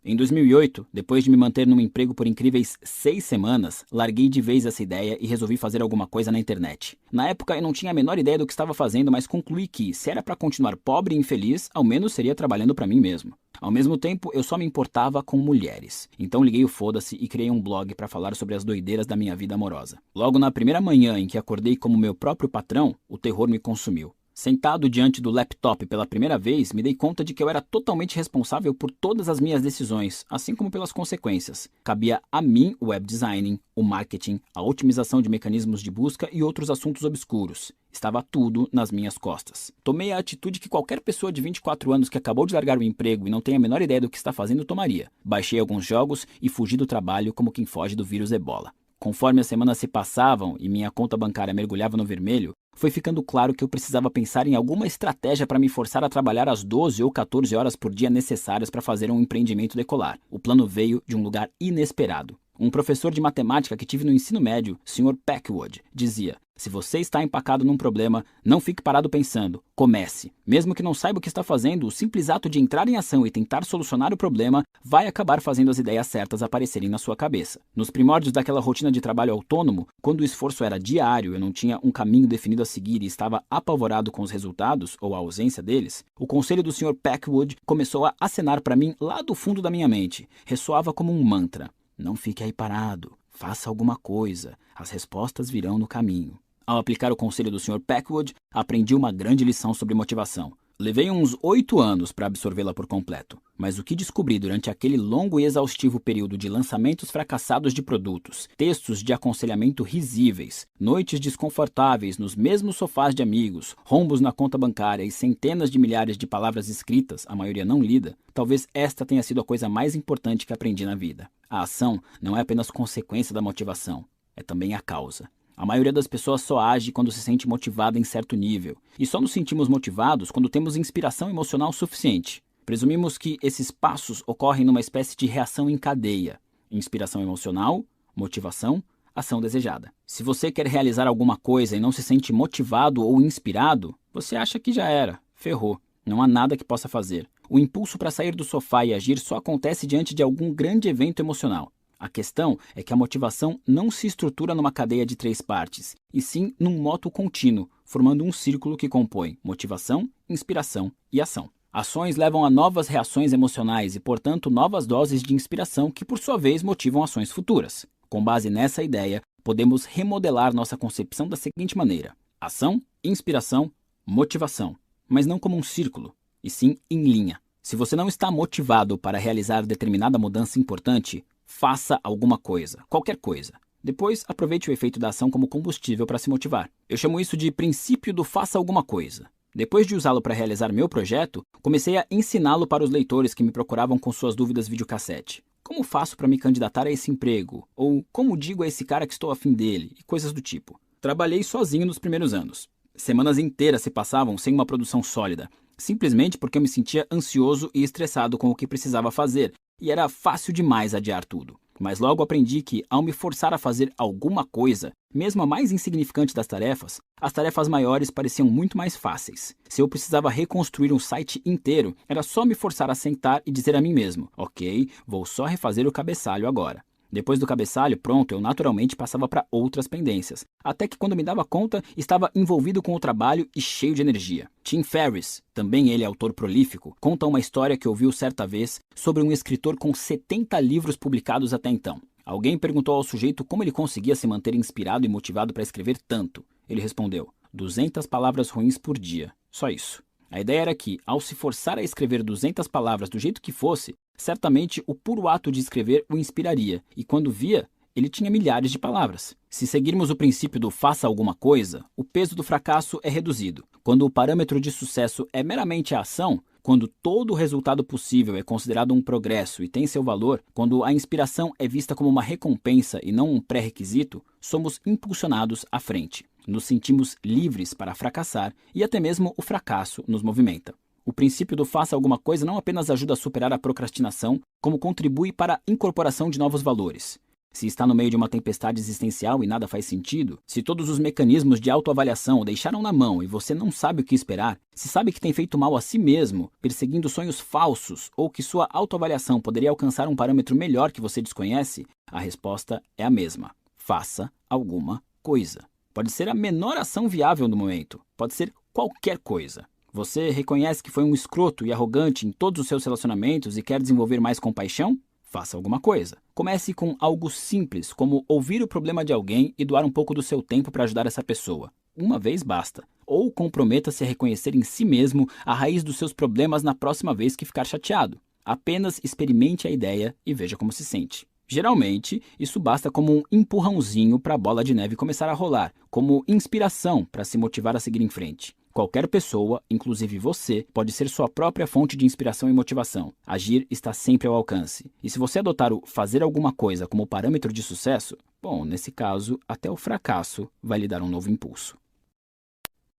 Em 2008, depois de me manter num emprego por incríveis 6 semanas, larguei de vez essa ideia e resolvi fazer alguma coisa na internet. Na época eu não tinha a menor ideia do que estava fazendo, mas concluí que, se era para continuar pobre e infeliz, ao menos seria trabalhando para mim mesmo. Ao mesmo tempo, eu só me importava com mulheres. Então liguei o foda-se e criei um blog para falar sobre as doideiras da minha vida amorosa. Logo na primeira manhã em que acordei como meu próprio patrão, o terror me consumiu. Sentado diante do laptop pela primeira vez, me dei conta de que eu era totalmente responsável por todas as minhas decisões, assim como pelas consequências. Cabia a mim o web designing, o marketing, a otimização de mecanismos de busca e outros assuntos obscuros. Estava tudo nas minhas costas. Tomei a atitude que qualquer pessoa de 24 anos que acabou de largar o emprego e não tem a menor ideia do que está fazendo tomaria. Baixei alguns jogos e fugi do trabalho como quem foge do vírus Ebola. Conforme as semanas se passavam e minha conta bancária mergulhava no vermelho, foi ficando claro que eu precisava pensar em alguma estratégia para me forçar a trabalhar as 12 ou 14 horas por dia necessárias para fazer um empreendimento decolar. O plano veio de um lugar inesperado. Um professor de matemática que tive no ensino médio, Sr. Packwood, dizia: se você está empacado num problema, não fique parado pensando, comece. Mesmo que não saiba o que está fazendo, o simples ato de entrar em ação e tentar solucionar o problema vai acabar fazendo as ideias certas aparecerem na sua cabeça. Nos primórdios daquela rotina de trabalho autônomo, quando o esforço era diário, eu não tinha um caminho definido a seguir e estava apavorado com os resultados ou a ausência deles, o conselho do Sr. Packwood começou a acenar para mim lá do fundo da minha mente. Ressoava como um mantra. Não fique aí parado, faça alguma coisa, as respostas virão no caminho. Ao aplicar o conselho do Sr. Packwood, aprendi uma grande lição sobre motivação. Levei uns 8 anos para absorvê-la por completo, mas o que descobri durante aquele longo e exaustivo período de lançamentos fracassados de produtos, textos de aconselhamento risíveis, noites desconfortáveis nos mesmos sofás de amigos, rombos na conta bancária e centenas de milhares de palavras escritas, a maioria não lida, talvez esta tenha sido a coisa mais importante que aprendi na vida. A ação não é apenas consequência da motivação, é também a causa. A maioria das pessoas só age quando se sente motivada em certo nível, e só nos sentimos motivados quando temos inspiração emocional suficiente. Presumimos que esses passos ocorrem numa espécie de reação em cadeia: inspiração emocional, motivação, ação desejada. Se você quer realizar alguma coisa e não se sente motivado ou inspirado, você acha que já era, ferrou, não há nada que possa fazer. O impulso para sair do sofá e agir só acontece diante de algum grande evento emocional. A questão é que a motivação não se estrutura numa cadeia de 3 partes, e sim num moto contínuo, formando um círculo que compõe motivação, inspiração e ação. Ações levam a novas reações emocionais e, portanto, novas doses de inspiração que, por sua vez, motivam ações futuras. Com base nessa ideia, podemos remodelar nossa concepção da seguinte maneira: ação, inspiração, motivação, mas não como um círculo, e sim em linha. Se você não está motivado para realizar determinada mudança importante, faça alguma coisa, qualquer coisa. Depois, aproveite o efeito da ação como combustível para se motivar. Eu chamo isso de princípio do faça alguma coisa. Depois de usá-lo para realizar meu projeto, comecei a ensiná-lo para os leitores que me procuravam com suas dúvidas videocassete. Como faço para me candidatar a esse emprego? Ou como digo a esse cara que estou afim dele? E coisas do tipo. Trabalhei sozinho nos primeiros anos. Semanas inteiras se passavam sem uma produção sólida, simplesmente porque eu me sentia ansioso e estressado com o que precisava fazer, e era fácil demais adiar tudo. Mas logo aprendi que, ao me forçar a fazer alguma coisa, mesmo a mais insignificante das tarefas, as tarefas maiores pareciam muito mais fáceis. Se eu precisava reconstruir um site inteiro, era só me forçar a sentar e dizer a mim mesmo: ok, vou só refazer o cabeçalho agora. Depois do cabeçalho pronto, eu naturalmente passava para outras pendências, até que quando me dava conta, estava envolvido com o trabalho e cheio de energia. Tim Ferriss, também ele autor prolífico, conta uma história que ouviu certa vez sobre um escritor com 70 livros publicados até então. Alguém perguntou ao sujeito como ele conseguia se manter inspirado e motivado para escrever tanto. Ele respondeu: 200 palavras ruins por dia, só isso. A ideia era que, ao se forçar a escrever 200 palavras do jeito que fosse, certamente o puro ato de escrever o inspiraria, e quando via, ele tinha milhares de palavras. Se seguirmos o princípio do faça alguma coisa, o peso do fracasso é reduzido. Quando o parâmetro de sucesso é meramente a ação, quando todo o resultado possível é considerado um progresso e tem seu valor, quando a inspiração é vista como uma recompensa e não um pré-requisito, somos impulsionados à frente. Nos sentimos livres para fracassar e até mesmo o fracasso nos movimenta. O princípio do faça alguma coisa não apenas ajuda a superar a procrastinação, como contribui para a incorporação de novos valores. Se está no meio de uma tempestade existencial e nada faz sentido, se todos os mecanismos de autoavaliação o deixaram na mão e você não sabe o que esperar, se sabe que tem feito mal a si mesmo, perseguindo sonhos falsos, ou que sua autoavaliação poderia alcançar um parâmetro melhor que você desconhece, a resposta é a mesma: faça alguma coisa. Pode ser a menor ação viável no momento, pode ser qualquer coisa. Você reconhece que foi um escroto e arrogante em todos os seus relacionamentos e quer desenvolver mais compaixão? Faça alguma coisa. Comece com algo simples, como ouvir o problema de alguém e doar um pouco do seu tempo para ajudar essa pessoa. Uma vez basta. Ou comprometa-se a reconhecer em si mesmo a raiz dos seus problemas na próxima vez que ficar chateado. Apenas experimente a ideia e veja como se sente. Geralmente, isso basta como um empurrãozinho para a bola de neve começar a rolar, como inspiração para se motivar a seguir em frente. Qualquer pessoa, inclusive você, pode ser sua própria fonte de inspiração e motivação. Agir está sempre ao alcance. E se você adotar o fazer alguma coisa como parâmetro de sucesso, bom, nesse caso, até o fracasso vai lhe dar um novo impulso.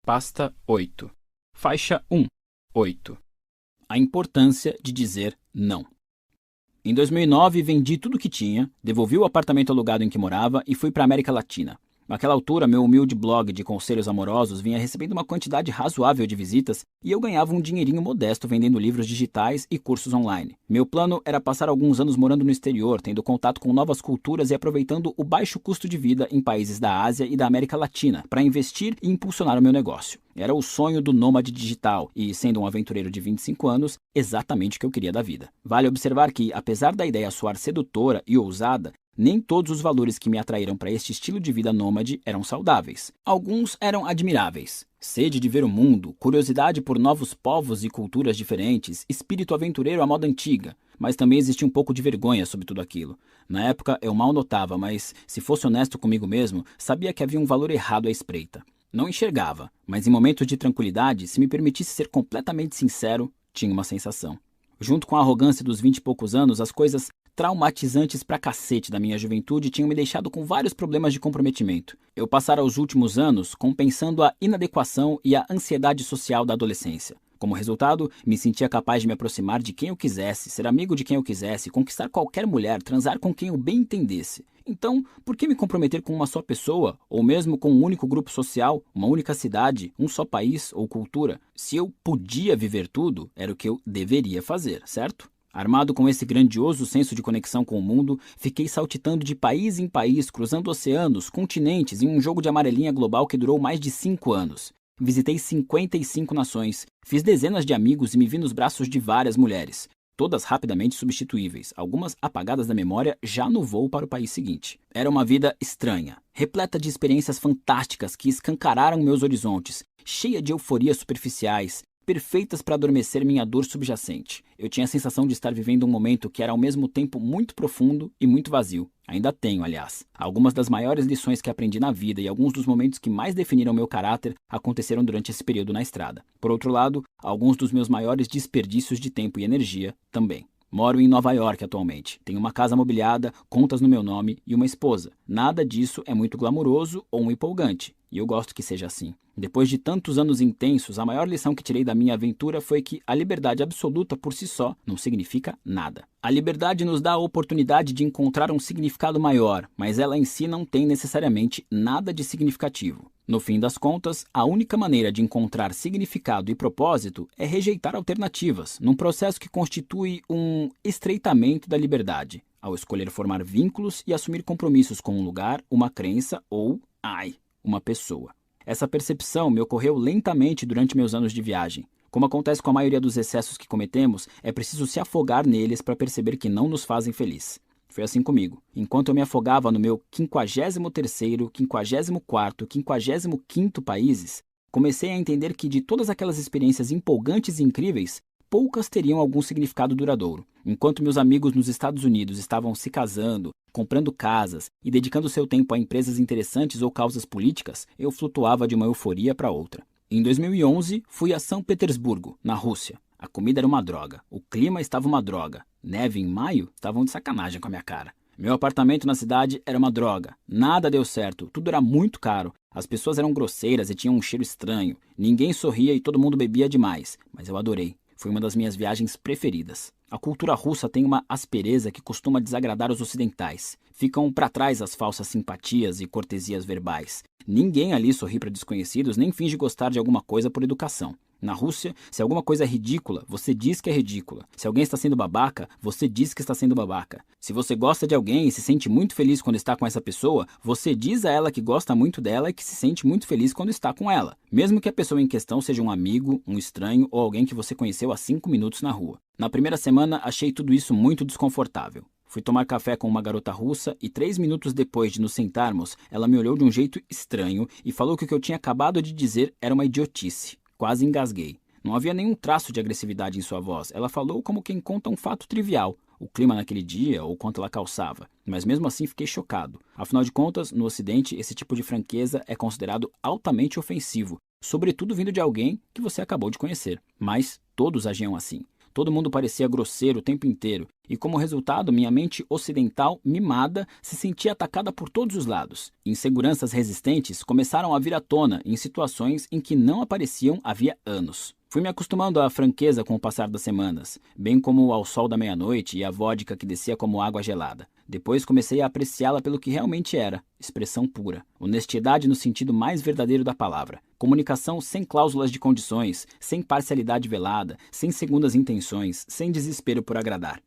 Pasta 8. Faixa 1. 8. A importância de dizer não. Em 2009, vendi tudo o que tinha, devolvi o apartamento alugado em que morava e fui para a América Latina. Naquela altura, meu humilde blog de conselhos amorosos vinha recebendo uma quantidade razoável de visitas e eu ganhava um dinheirinho modesto vendendo livros digitais e cursos online. Meu plano era passar alguns anos morando no exterior, tendo contato com novas culturas e aproveitando o baixo custo de vida em países da Ásia e da América Latina para investir e impulsionar o meu negócio. Era o sonho do nômade digital e, sendo um aventureiro de 25 anos, exatamente o que eu queria da vida. Vale observar que, apesar da ideia soar sedutora e ousada, nem todos os valores que me atraíram para este estilo de vida nômade eram saudáveis. Alguns eram admiráveis. Sede de ver o mundo, curiosidade por novos povos e culturas diferentes, espírito aventureiro à moda antiga. Mas também existia um pouco de vergonha sobre tudo aquilo. Na época eu mal notava, mas, se fosse honesto comigo mesmo, sabia que havia um valor errado à espreita. Não enxergava, mas em momentos de tranquilidade, se me permitisse ser completamente sincero, tinha uma sensação. Junto com a arrogância dos 20 e poucos anos, as coisas traumatizantes pra cacete da minha juventude tinham me deixado com vários problemas de comprometimento. Eu passara os últimos anos compensando a inadequação e a ansiedade social da adolescência. Como resultado, me sentia capaz de me aproximar de quem eu quisesse, ser amigo de quem eu quisesse, conquistar qualquer mulher, transar com quem eu bem entendesse. Então, por que me comprometer com uma só pessoa, ou mesmo com um único grupo social, uma única cidade, um só país ou cultura? Se eu podia viver tudo, era o que eu deveria fazer, certo? Armado com esse grandioso senso de conexão com o mundo, fiquei saltitando de país em país, cruzando oceanos, continentes, em um jogo de amarelinha global que durou mais de 5 anos. Visitei 55 nações, fiz dezenas de amigos e me vi nos braços de várias mulheres, todas rapidamente substituíveis, algumas apagadas da memória já no voo para o país seguinte. Era uma vida estranha, repleta de experiências fantásticas que escancararam meus horizontes, cheia de euforias superficiais, perfeitas para adormecer minha dor subjacente. Eu tinha a sensação de estar vivendo um momento que era ao mesmo tempo muito profundo e muito vazio. Ainda tenho, aliás. Algumas das maiores lições que aprendi na vida e alguns dos momentos que mais definiram meu caráter aconteceram durante esse período na estrada. Por outro lado, alguns dos meus maiores desperdícios de tempo e energia também. Moro em Nova York atualmente. Tenho uma casa mobiliada, contas no meu nome e uma esposa. Nada disso é muito glamouroso ou empolgante. E eu gosto que seja assim. Depois de tantos anos intensos, a maior lição que tirei da minha aventura foi que a liberdade absoluta por si só não significa nada. A liberdade nos dá a oportunidade de encontrar um significado maior, mas ela em si não tem necessariamente nada de significativo. No fim das contas, a única maneira de encontrar significado e propósito é rejeitar alternativas, num processo que constitui um estreitamento da liberdade, ao escolher formar vínculos e assumir compromissos com um lugar, uma crença ou, uma pessoa. Essa percepção me ocorreu lentamente durante meus anos de viagem. Como acontece com a maioria dos excessos que cometemos, é preciso se afogar neles para perceber que não nos fazem feliz. Foi assim comigo. Enquanto eu me afogava no meu 53º, 54º, 55º países, comecei a entender que de todas aquelas experiências empolgantes e incríveis, poucas teriam algum significado duradouro. Enquanto meus amigos nos Estados Unidos estavam se casando, comprando casas e dedicando seu tempo a empresas interessantes ou causas políticas, eu flutuava de uma euforia para outra. Em 2011, fui a São Petersburgo, na Rússia. A comida era uma droga, o clima estava uma droga, neve em maio estavam de sacanagem com a minha cara. Meu apartamento na cidade era uma droga, nada deu certo, tudo era muito caro, as pessoas eram grosseiras e tinham um cheiro estranho, ninguém sorria e todo mundo bebia demais, mas eu adorei. Foi uma das minhas viagens preferidas. A cultura russa tem uma aspereza que costuma desagradar os ocidentais. Ficam para trás as falsas simpatias e cortesias verbais. Ninguém ali sorri para desconhecidos nem finge gostar de alguma coisa por educação. Na Rússia, se alguma coisa é ridícula, você diz que é ridícula. Se alguém está sendo babaca, você diz que está sendo babaca. Se você gosta de alguém e se sente muito feliz quando está com essa pessoa, você diz a ela que gosta muito dela e que se sente muito feliz quando está com ela. Mesmo que a pessoa em questão seja um amigo, um estranho ou alguém que você conheceu há 5 minutos na rua. Na primeira semana, achei tudo isso muito desconfortável. Fui tomar café com uma garota russa e 3 minutos depois de nos sentarmos, ela me olhou de um jeito estranho e falou que o que eu tinha acabado de dizer era uma idiotice. Quase engasguei. Não havia nenhum traço de agressividade em sua voz. Ela falou como quem conta um fato trivial, o clima naquele dia ou quanto ela calçava. Mas mesmo assim fiquei chocado. Afinal de contas, no Ocidente, esse tipo de franqueza é considerado altamente ofensivo, sobretudo vindo de alguém que você acabou de conhecer. Mas todos agiam assim. Todo mundo parecia grosseiro o tempo inteiro, e como resultado, minha mente ocidental, mimada, se sentia atacada por todos os lados. Inseguranças resistentes começaram a vir à tona em situações em que não apareciam havia anos. Fui me acostumando à franqueza com o passar das semanas, bem como ao sol da meia-noite e à vodka que descia como água gelada. Depois comecei a apreciá-la pelo que realmente era, expressão pura. Honestidade no sentido mais verdadeiro da palavra. Comunicação sem cláusulas de condições, sem parcialidade velada, sem segundas intenções, sem desespero por agradar.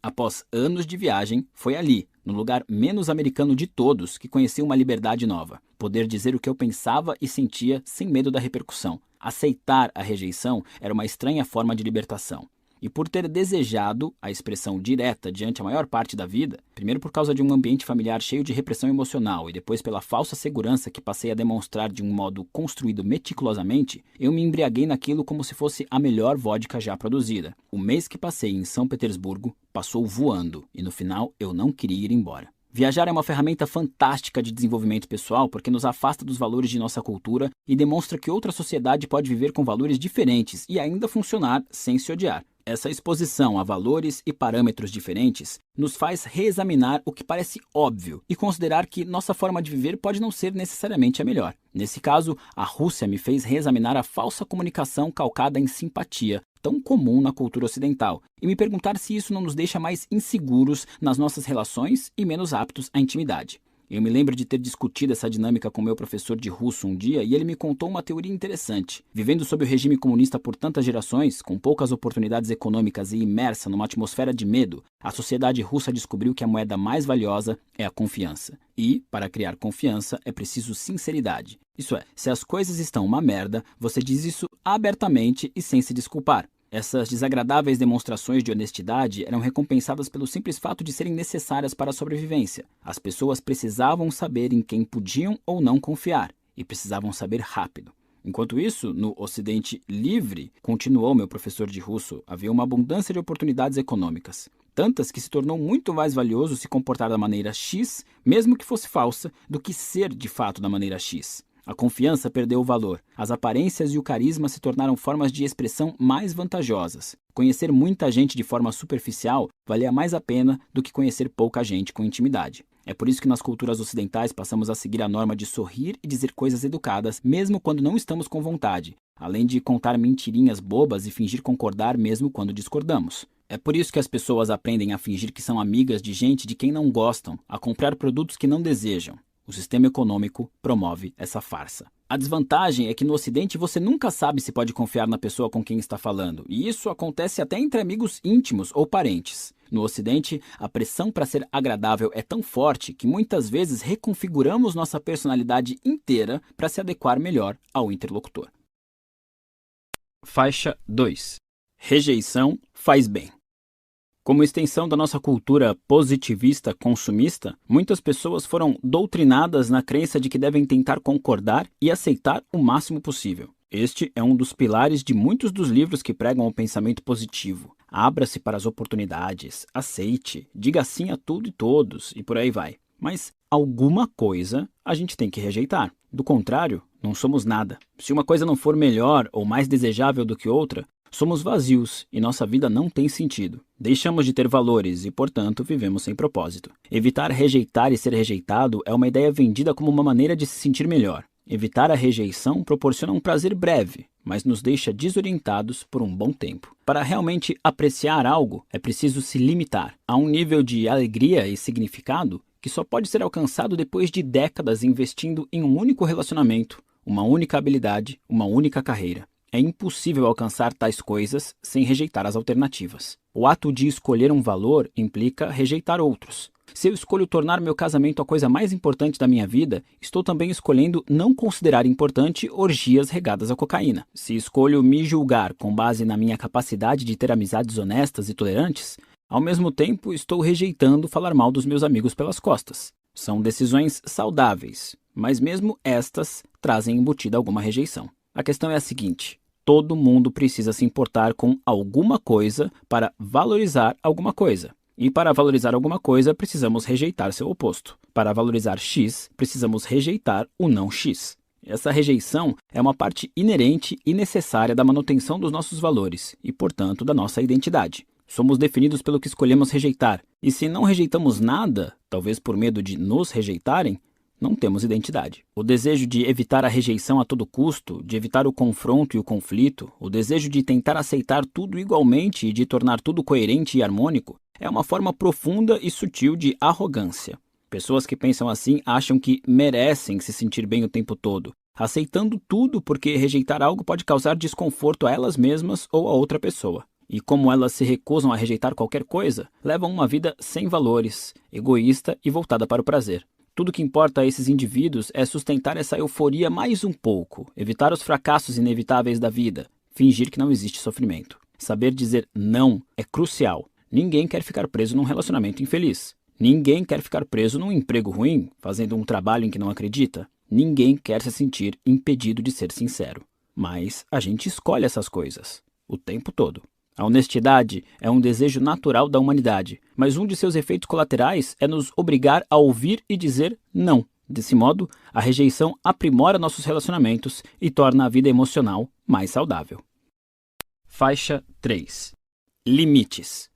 Após anos de viagem, foi ali, no lugar menos americano de todos, que conheci uma liberdade nova. Poder dizer o que eu pensava e sentia sem medo da repercussão. Aceitar a rejeição era uma estranha forma de libertação. E por ter desejado a expressão direta diante a maior parte da vida, primeiro por causa de um ambiente familiar cheio de repressão emocional e depois pela falsa segurança que passei a demonstrar de um modo construído meticulosamente, eu me embriaguei naquilo como se fosse a melhor vodka já produzida. O mês que passei em São Petersburgo passou voando e no final eu não queria ir embora. Viajar é uma ferramenta fantástica de desenvolvimento pessoal porque nos afasta dos valores de nossa cultura e demonstra que outra sociedade pode viver com valores diferentes e ainda funcionar sem se odiar. Essa exposição a valores e parâmetros diferentes nos faz reexaminar o que parece óbvio e considerar que nossa forma de viver pode não ser necessariamente a melhor. Nesse caso, a Rússia me fez reexaminar a falsa comunicação calcada em simpatia, tão comum na cultura ocidental, e me perguntar se isso não nos deixa mais inseguros nas nossas relações e menos aptos à intimidade. Eu me lembro de ter discutido essa dinâmica com meu professor de russo um dia e ele me contou uma teoria interessante. Vivendo sob o regime comunista por tantas gerações, com poucas oportunidades econômicas e imersa numa atmosfera de medo, a sociedade russa descobriu que a moeda mais valiosa é a confiança. E, para criar confiança, é preciso sinceridade. Isso é, se as coisas estão uma merda, você diz isso abertamente e sem se desculpar. Essas desagradáveis demonstrações de honestidade eram recompensadas pelo simples fato de serem necessárias para a sobrevivência. As pessoas precisavam saber em quem podiam ou não confiar, e precisavam saber rápido. Enquanto isso, no Ocidente livre, continuou meu professor de russo, havia uma abundância de oportunidades econômicas. Tantas que se tornou muito mais valioso se comportar da maneira X, mesmo que fosse falsa, do que ser de fato da maneira X. A confiança perdeu o valor. As aparências e o carisma se tornaram formas de expressão mais vantajosas. Conhecer muita gente de forma superficial valia mais a pena do que conhecer pouca gente com intimidade. É por isso que nas culturas ocidentais passamos a seguir a norma de sorrir e dizer coisas educadas, mesmo quando não estamos com vontade, além de contar mentirinhas bobas e fingir concordar mesmo quando discordamos. É por isso que as pessoas aprendem a fingir que são amigas de gente de quem não gostam, a comprar produtos que não desejam. O sistema econômico promove essa farsa. A desvantagem é que no Ocidente você nunca sabe se pode confiar na pessoa com quem está falando, e isso acontece até entre amigos íntimos ou parentes. No Ocidente, a pressão para ser agradável é tão forte que muitas vezes reconfiguramos nossa personalidade inteira para se adequar melhor ao interlocutor. Faixa 2. Rejeição faz bem. Como extensão da nossa cultura positivista consumista, muitas pessoas foram doutrinadas na crença de que devem tentar concordar e aceitar o máximo possível. Este é um dos pilares de muitos dos livros que pregam o pensamento positivo. Abra-se para as oportunidades, aceite, diga sim a tudo e todos, e por aí vai. Mas alguma coisa a gente tem que rejeitar. Do contrário, não somos nada. Se uma coisa não for melhor ou mais desejável do que outra, somos vazios e nossa vida não tem sentido. Deixamos de ter valores e, portanto, vivemos sem propósito. Evitar rejeitar e ser rejeitado é uma ideia vendida como uma maneira de se sentir melhor. Evitar a rejeição proporciona um prazer breve, mas nos deixa desorientados por um bom tempo. Para realmente apreciar algo, é preciso se limitar a um nível de alegria e significado que só pode ser alcançado depois de décadas investindo em um único relacionamento, uma única habilidade, uma única carreira. É impossível alcançar tais coisas sem rejeitar as alternativas. O ato de escolher um valor implica rejeitar outros. Se eu escolho tornar meu casamento a coisa mais importante da minha vida, estou também escolhendo não considerar importante orgias regadas a cocaína. Se escolho me julgar com base na minha capacidade de ter amizades honestas e tolerantes, ao mesmo tempo estou rejeitando falar mal dos meus amigos pelas costas. São decisões saudáveis, mas mesmo estas trazem embutida alguma rejeição. A questão é a seguinte: todo mundo precisa se importar com alguma coisa para valorizar alguma coisa. E para valorizar alguma coisa, precisamos rejeitar seu oposto. Para valorizar X, precisamos rejeitar o não X. Essa rejeição é uma parte inerente e necessária da manutenção dos nossos valores e, portanto, da nossa identidade. Somos definidos pelo que escolhemos rejeitar. E se não rejeitamos nada, talvez por medo de nos rejeitarem, não temos identidade. O desejo de evitar a rejeição a todo custo, de evitar o confronto e o conflito, o desejo de tentar aceitar tudo igualmente e de tornar tudo coerente e harmônico, é uma forma profunda e sutil de arrogância. Pessoas que pensam assim acham que merecem se sentir bem o tempo todo, aceitando tudo porque rejeitar algo pode causar desconforto a elas mesmas ou a outra pessoa. E como elas se recusam a rejeitar qualquer coisa, levam uma vida sem valores, egoísta e voltada para o prazer. Tudo que importa a esses indivíduos é sustentar essa euforia mais um pouco, evitar os fracassos inevitáveis da vida, fingir que não existe sofrimento. Saber dizer não é crucial. Ninguém quer ficar preso num relacionamento infeliz. Ninguém quer ficar preso num emprego ruim, fazendo um trabalho em que não acredita. Ninguém quer se sentir impedido de ser sincero. Mas a gente escolhe essas coisas, o tempo todo. A honestidade é um desejo natural da humanidade, mas um de seus efeitos colaterais é nos obrigar a ouvir e dizer não. Desse modo, a rejeição aprimora nossos relacionamentos e torna a vida emocional mais saudável. Faixa 3. Limites.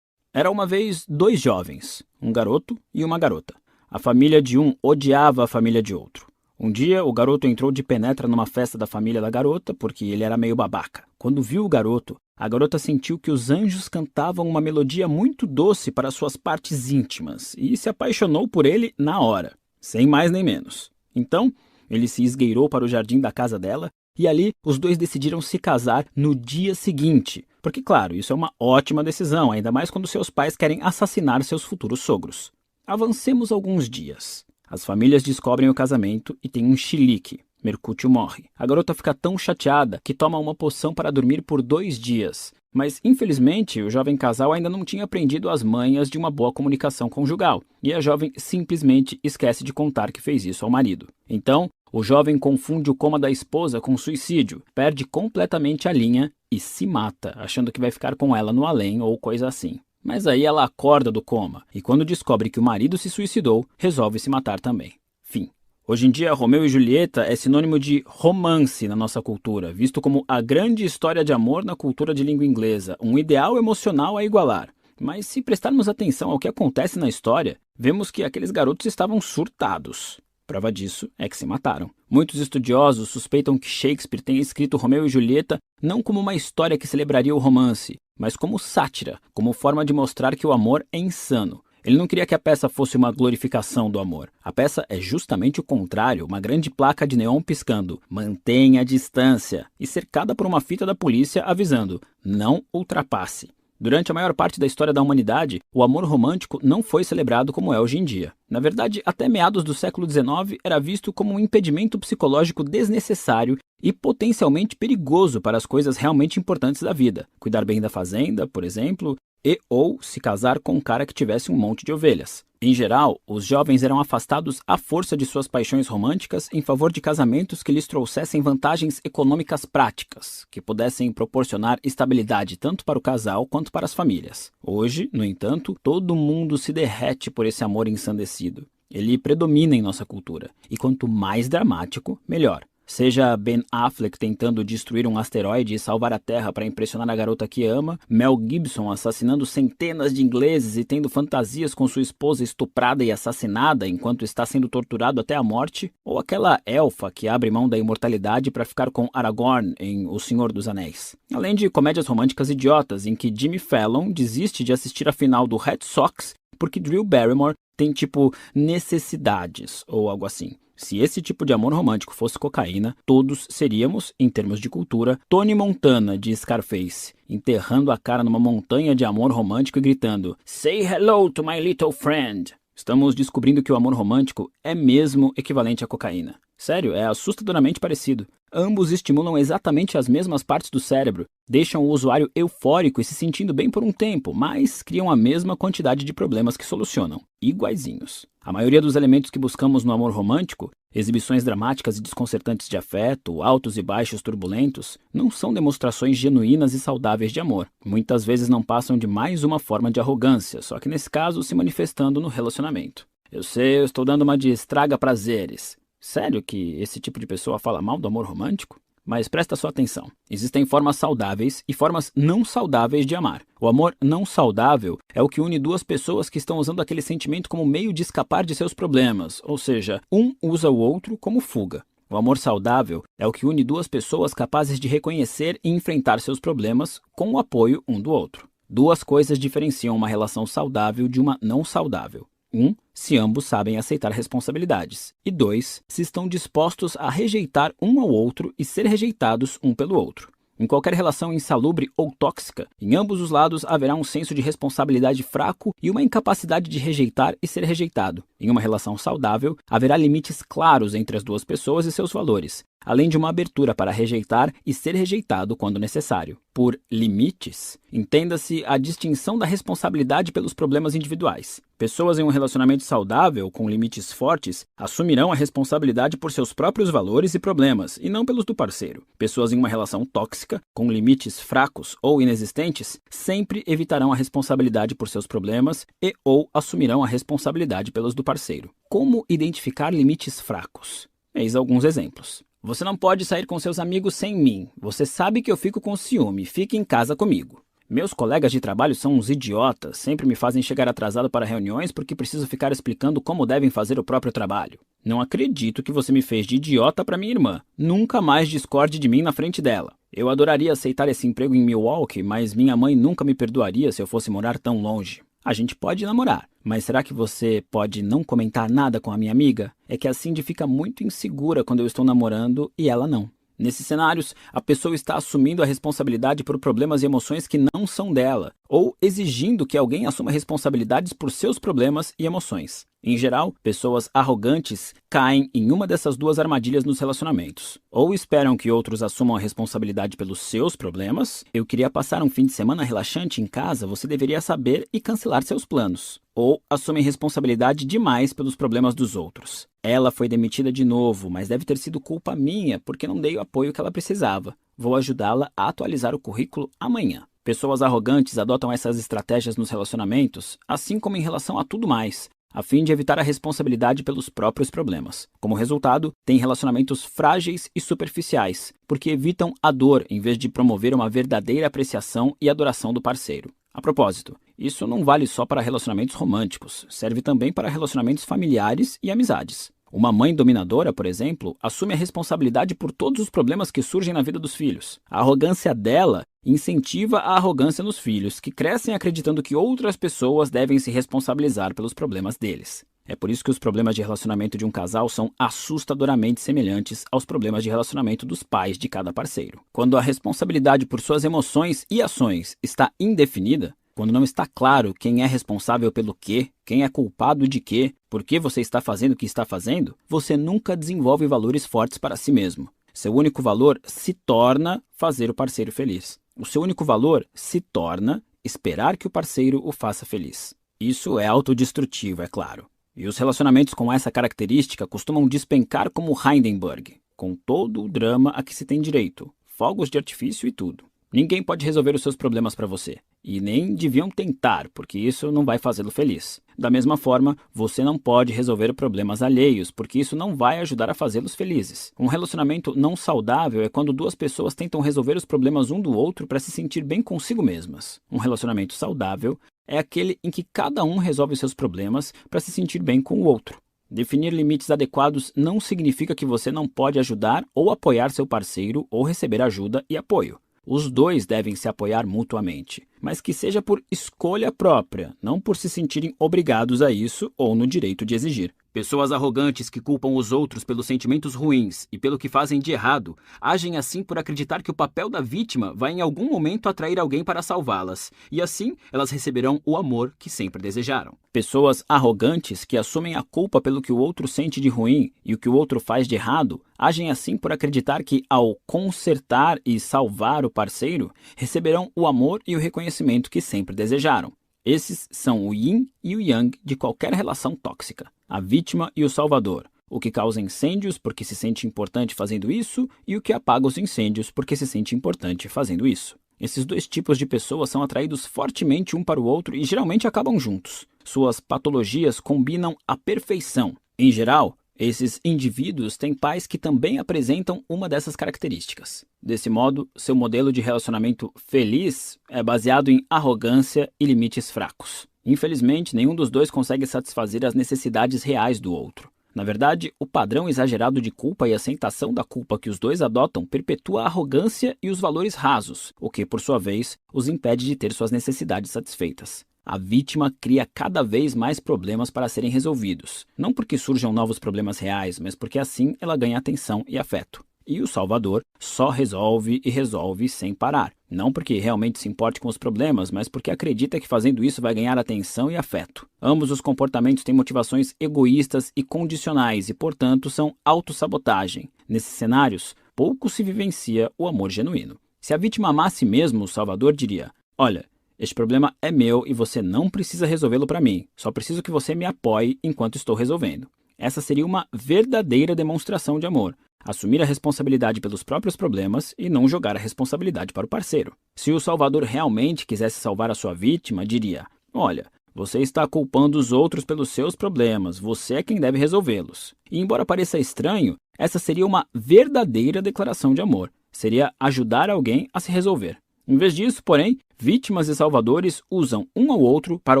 Era uma vez 2 jovens, um garoto e uma garota. A família de um odiava a família de outro. Um dia, o garoto entrou de penetra numa festa da família da garota porque ele era meio babaca. Quando viu o garoto, a garota sentiu que os anjos cantavam uma melodia muito doce para suas partes íntimas e se apaixonou por ele na hora, sem mais nem menos. Então, ele se esgueirou para o jardim da casa dela e ali os dois decidiram se casar no dia seguinte. Porque, claro, isso é uma ótima decisão, ainda mais quando seus pais querem assassinar seus futuros sogros. Avancemos alguns dias. As famílias descobrem o casamento e tem um chilique. Mercúcio morre. A garota fica tão chateada que toma uma poção para dormir por 2 dias. Mas, infelizmente, o jovem casal ainda não tinha aprendido as manhas de uma boa comunicação conjugal. E a jovem simplesmente esquece de contar que fez isso ao marido. Então, o jovem confunde o coma da esposa com suicídio, perde completamente a linha e se mata, achando que vai ficar com ela no além ou coisa assim. Mas aí ela acorda do coma e quando descobre que o marido se suicidou, resolve se matar também. Fim. Hoje em dia, Romeu e Julieta é sinônimo de romance na nossa cultura, visto como a grande história de amor na cultura de língua inglesa, um ideal emocional a igualar. Mas se prestarmos atenção ao que acontece na história, vemos que aqueles garotos estavam surtados. Prova disso é que se mataram. Muitos estudiosos suspeitam que Shakespeare tenha escrito Romeu e Julieta não como uma história que celebraria o romance, mas como sátira, como forma de mostrar que o amor é insano. Ele não queria que a peça fosse uma glorificação do amor. A peça é justamente o contrário, uma grande placa de neon piscando, mantenha a distância, e cercada por uma fita da polícia avisando, não ultrapasse. Durante a maior parte da história da humanidade, o amor romântico não foi celebrado como é hoje em dia. Na verdade, até meados do século XIX, era visto como um impedimento psicológico desnecessário e potencialmente perigoso para as coisas realmente importantes da vida. Cuidar bem da fazenda, por exemplo, e ou se casar com um cara que tivesse um monte de ovelhas. Em geral, os jovens eram afastados à força de suas paixões românticas em favor de casamentos que lhes trouxessem vantagens econômicas práticas, que pudessem proporcionar estabilidade tanto para o casal quanto para as famílias. Hoje, no entanto, todo mundo se derrete por esse amor ensandecido. Ele predomina em nossa cultura, e quanto mais dramático, melhor. Seja Ben Affleck tentando destruir um asteroide e salvar a Terra para impressionar a garota que ama, Mel Gibson assassinando centenas de ingleses e tendo fantasias com sua esposa estuprada e assassinada enquanto está sendo torturado até a morte, ou aquela elfa que abre mão da imortalidade para ficar com Aragorn em O Senhor dos Anéis. Além de comédias românticas idiotas em que Jimmy Fallon desiste de assistir a final do Red Sox porque Drew Barrymore tem tipo necessidades ou algo assim. Se esse tipo de amor romântico fosse cocaína, todos seríamos, em termos de cultura, Tony Montana de Scarface, enterrando a cara numa montanha de amor romântico e gritando "Say hello to my little friend". Estamos descobrindo que o amor romântico é mesmo equivalente à cocaína. Sério, é assustadoramente parecido. Ambos estimulam exatamente as mesmas partes do cérebro, deixam o usuário eufórico e se sentindo bem por um tempo, mas criam a mesma quantidade de problemas que solucionam, iguaizinhos. A maioria dos elementos que buscamos no amor romântico, exibições dramáticas e desconcertantes de afeto, altos e baixos turbulentos, não são demonstrações genuínas e saudáveis de amor. Muitas vezes não passam de mais uma forma de arrogância, só que nesse caso se manifestando no relacionamento. Eu sei, eu estou dando uma de estraga prazeres. Sério que esse tipo de pessoa fala mal do amor romântico? Mas presta sua atenção. Existem formas saudáveis e formas não saudáveis de amar. O amor não saudável é o que une duas pessoas que estão usando aquele sentimento como meio de escapar de seus problemas, ou seja, um usa o outro como fuga. O amor saudável é o que une duas pessoas capazes de reconhecer e enfrentar seus problemas com o apoio um do outro. Duas coisas diferenciam uma relação saudável de uma não saudável. 1. Se ambos sabem aceitar responsabilidades. E 2. Se estão dispostos a rejeitar um ao outro e ser rejeitados um pelo outro. Em qualquer relação insalubre ou tóxica, em ambos os lados haverá um senso de responsabilidade fraco e uma incapacidade de rejeitar e ser rejeitado. Em uma relação saudável, haverá limites claros entre as duas pessoas e seus valores, além de uma abertura para rejeitar e ser rejeitado quando necessário. Por limites, entenda-se a distinção da responsabilidade pelos problemas individuais. Pessoas em um relacionamento saudável, com limites fortes, assumirão a responsabilidade por seus próprios valores e problemas, e não pelos do parceiro. Pessoas em uma relação tóxica, com limites fracos ou inexistentes, sempre evitarão a responsabilidade por seus problemas e ou assumirão a responsabilidade pelos do parceiro. Como identificar limites fracos? Eis alguns exemplos. Você não pode sair com seus amigos sem mim. Você sabe que eu fico com ciúme. Fique em casa comigo. Meus colegas de trabalho são uns idiotas, sempre me fazem chegar atrasado para reuniões porque preciso ficar explicando como devem fazer o próprio trabalho. Não acredito que você me fez de idiota para minha irmã. Nunca mais discorde de mim na frente dela. Eu adoraria aceitar esse emprego em Milwaukee, mas minha mãe nunca me perdoaria se eu fosse morar tão longe. A gente pode namorar, mas será que você pode não comentar nada com a minha amiga? É que a Cindy fica muito insegura quando eu estou namorando e ela não. Nesses cenários, a pessoa está assumindo a responsabilidade por problemas e emoções que não são dela, ou exigindo que alguém assuma responsabilidades por seus problemas e emoções. Em geral, pessoas arrogantes caem em uma dessas duas armadilhas nos relacionamentos. Ou esperam que outros assumam a responsabilidade pelos seus problemas. Eu queria passar um fim de semana relaxante em casa, você deveria saber e cancelar seus planos. Ou assumem responsabilidade demais pelos problemas dos outros. Ela foi demitida de novo, mas deve ter sido culpa minha porque não dei o apoio que ela precisava. Vou ajudá-la a atualizar o currículo amanhã. Pessoas arrogantes adotam essas estratégias nos relacionamentos, assim como em relação a tudo mais, a fim de evitar a responsabilidade pelos próprios problemas. Como resultado, têm relacionamentos frágeis e superficiais, porque evitam a dor em vez de promover uma verdadeira apreciação e adoração do parceiro. A propósito, isso não vale só para relacionamentos românticos, serve também para relacionamentos familiares e amizades. Uma mãe dominadora, por exemplo, assume a responsabilidade por todos os problemas que surgem na vida dos filhos. A arrogância dela incentiva a arrogância nos filhos, que crescem acreditando que outras pessoas devem se responsabilizar pelos problemas deles. É por isso que os problemas de relacionamento de um casal são assustadoramente semelhantes aos problemas de relacionamento dos pais de cada parceiro. Quando a responsabilidade por suas emoções e ações está indefinida, quando não está claro quem é responsável pelo quê, quem é culpado de quê, por que você está fazendo o que está fazendo, você nunca desenvolve valores fortes para si mesmo. Seu único valor se torna fazer o parceiro feliz. O seu único valor se torna esperar que o parceiro o faça feliz. Isso é autodestrutivo, é claro. E os relacionamentos com essa característica costumam despencar como Hindenburg, com todo o drama a que se tem direito, fogos de artifício e tudo. Ninguém pode resolver os seus problemas para você. E nem deviam tentar, porque isso não vai fazê-lo feliz. Da mesma forma, você não pode resolver problemas alheios, porque isso não vai ajudar a fazê-los felizes. Um relacionamento não saudável é quando duas pessoas tentam resolver os problemas um do outro para se sentir bem consigo mesmas. Um relacionamento saudável é aquele em que cada um resolve os seus problemas para se sentir bem com o outro. Definir limites adequados não significa que você não pode ajudar ou apoiar seu parceiro ou receber ajuda e apoio. Os dois devem se apoiar mutuamente, mas que seja por escolha própria, não por se sentirem obrigados a isso ou no direito de exigir. Pessoas arrogantes que culpam os outros pelos sentimentos ruins e pelo que fazem de errado, agem assim por acreditar que o papel da vítima vai em algum momento atrair alguém para salvá-las, e assim elas receberão o amor que sempre desejaram. Pessoas arrogantes que assumem a culpa pelo que o outro sente de ruim e o que o outro faz de errado, agem assim por acreditar que, ao consertar e salvar o parceiro, receberão o amor e o reconhecimento que sempre desejaram. Esses são o yin e o yang de qualquer relação tóxica. A vítima e o salvador. O que causa incêndios porque se sente importante fazendo isso e o que apaga os incêndios porque se sente importante fazendo isso. Esses dois tipos de pessoas são atraídos fortemente um para o outro e geralmente acabam juntos. Suas patologias combinam à perfeição. Em geral, esses indivíduos têm pais que também apresentam uma dessas características. Desse modo, seu modelo de relacionamento feliz é baseado em arrogância e limites fracos. Infelizmente, nenhum dos dois consegue satisfazer as necessidades reais do outro. Na verdade, o padrão exagerado de culpa e aceitação da culpa que os dois adotam perpetua a arrogância e os valores rasos, o que, por sua vez, os impede de ter suas necessidades satisfeitas. A vítima cria cada vez mais problemas para serem resolvidos, não porque surjam novos problemas reais, mas porque assim ela ganha atenção e afeto. E o salvador só resolve e resolve sem parar, não porque realmente se importe com os problemas, mas porque acredita que fazendo isso vai ganhar atenção e afeto. Ambos os comportamentos têm motivações egoístas e condicionais e, portanto, são autossabotagem. Nesses cenários, pouco se vivencia o amor genuíno. Se a vítima amasse mesmo, o salvador diria: olha, este problema é meu e você não precisa resolvê-lo para mim. Só preciso que você me apoie enquanto estou resolvendo. Essa seria uma verdadeira demonstração de amor. Assumir a responsabilidade pelos próprios problemas e não jogar a responsabilidade para o parceiro. Se o salvador realmente quisesse salvar a sua vítima, diria: olha, você está culpando os outros pelos seus problemas, você é quem deve resolvê-los. E embora pareça estranho, essa seria uma verdadeira declaração de amor. Seria ajudar alguém a se resolver. Em vez disso, porém, vítimas e salvadores usam um ao outro para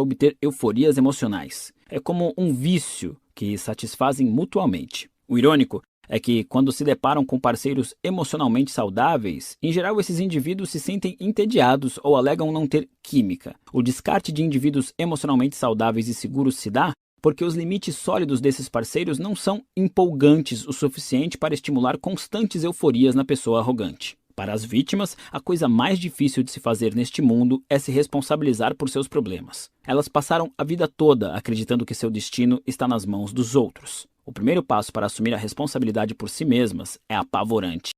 obter euforias emocionais. É como um vício que satisfazem mutuamente. O irônico é que, quando se deparam com parceiros emocionalmente saudáveis, em geral esses indivíduos se sentem entediados ou alegam não ter química. O descarte de indivíduos emocionalmente saudáveis e seguros se dá porque os limites sólidos desses parceiros não são empolgantes o suficiente para estimular constantes euforias na pessoa arrogante. Para as vítimas, a coisa mais difícil de se fazer neste mundo é se responsabilizar por seus problemas. Elas passaram a vida toda acreditando que seu destino está nas mãos dos outros. O primeiro passo para assumir a responsabilidade por si mesmas é apavorante.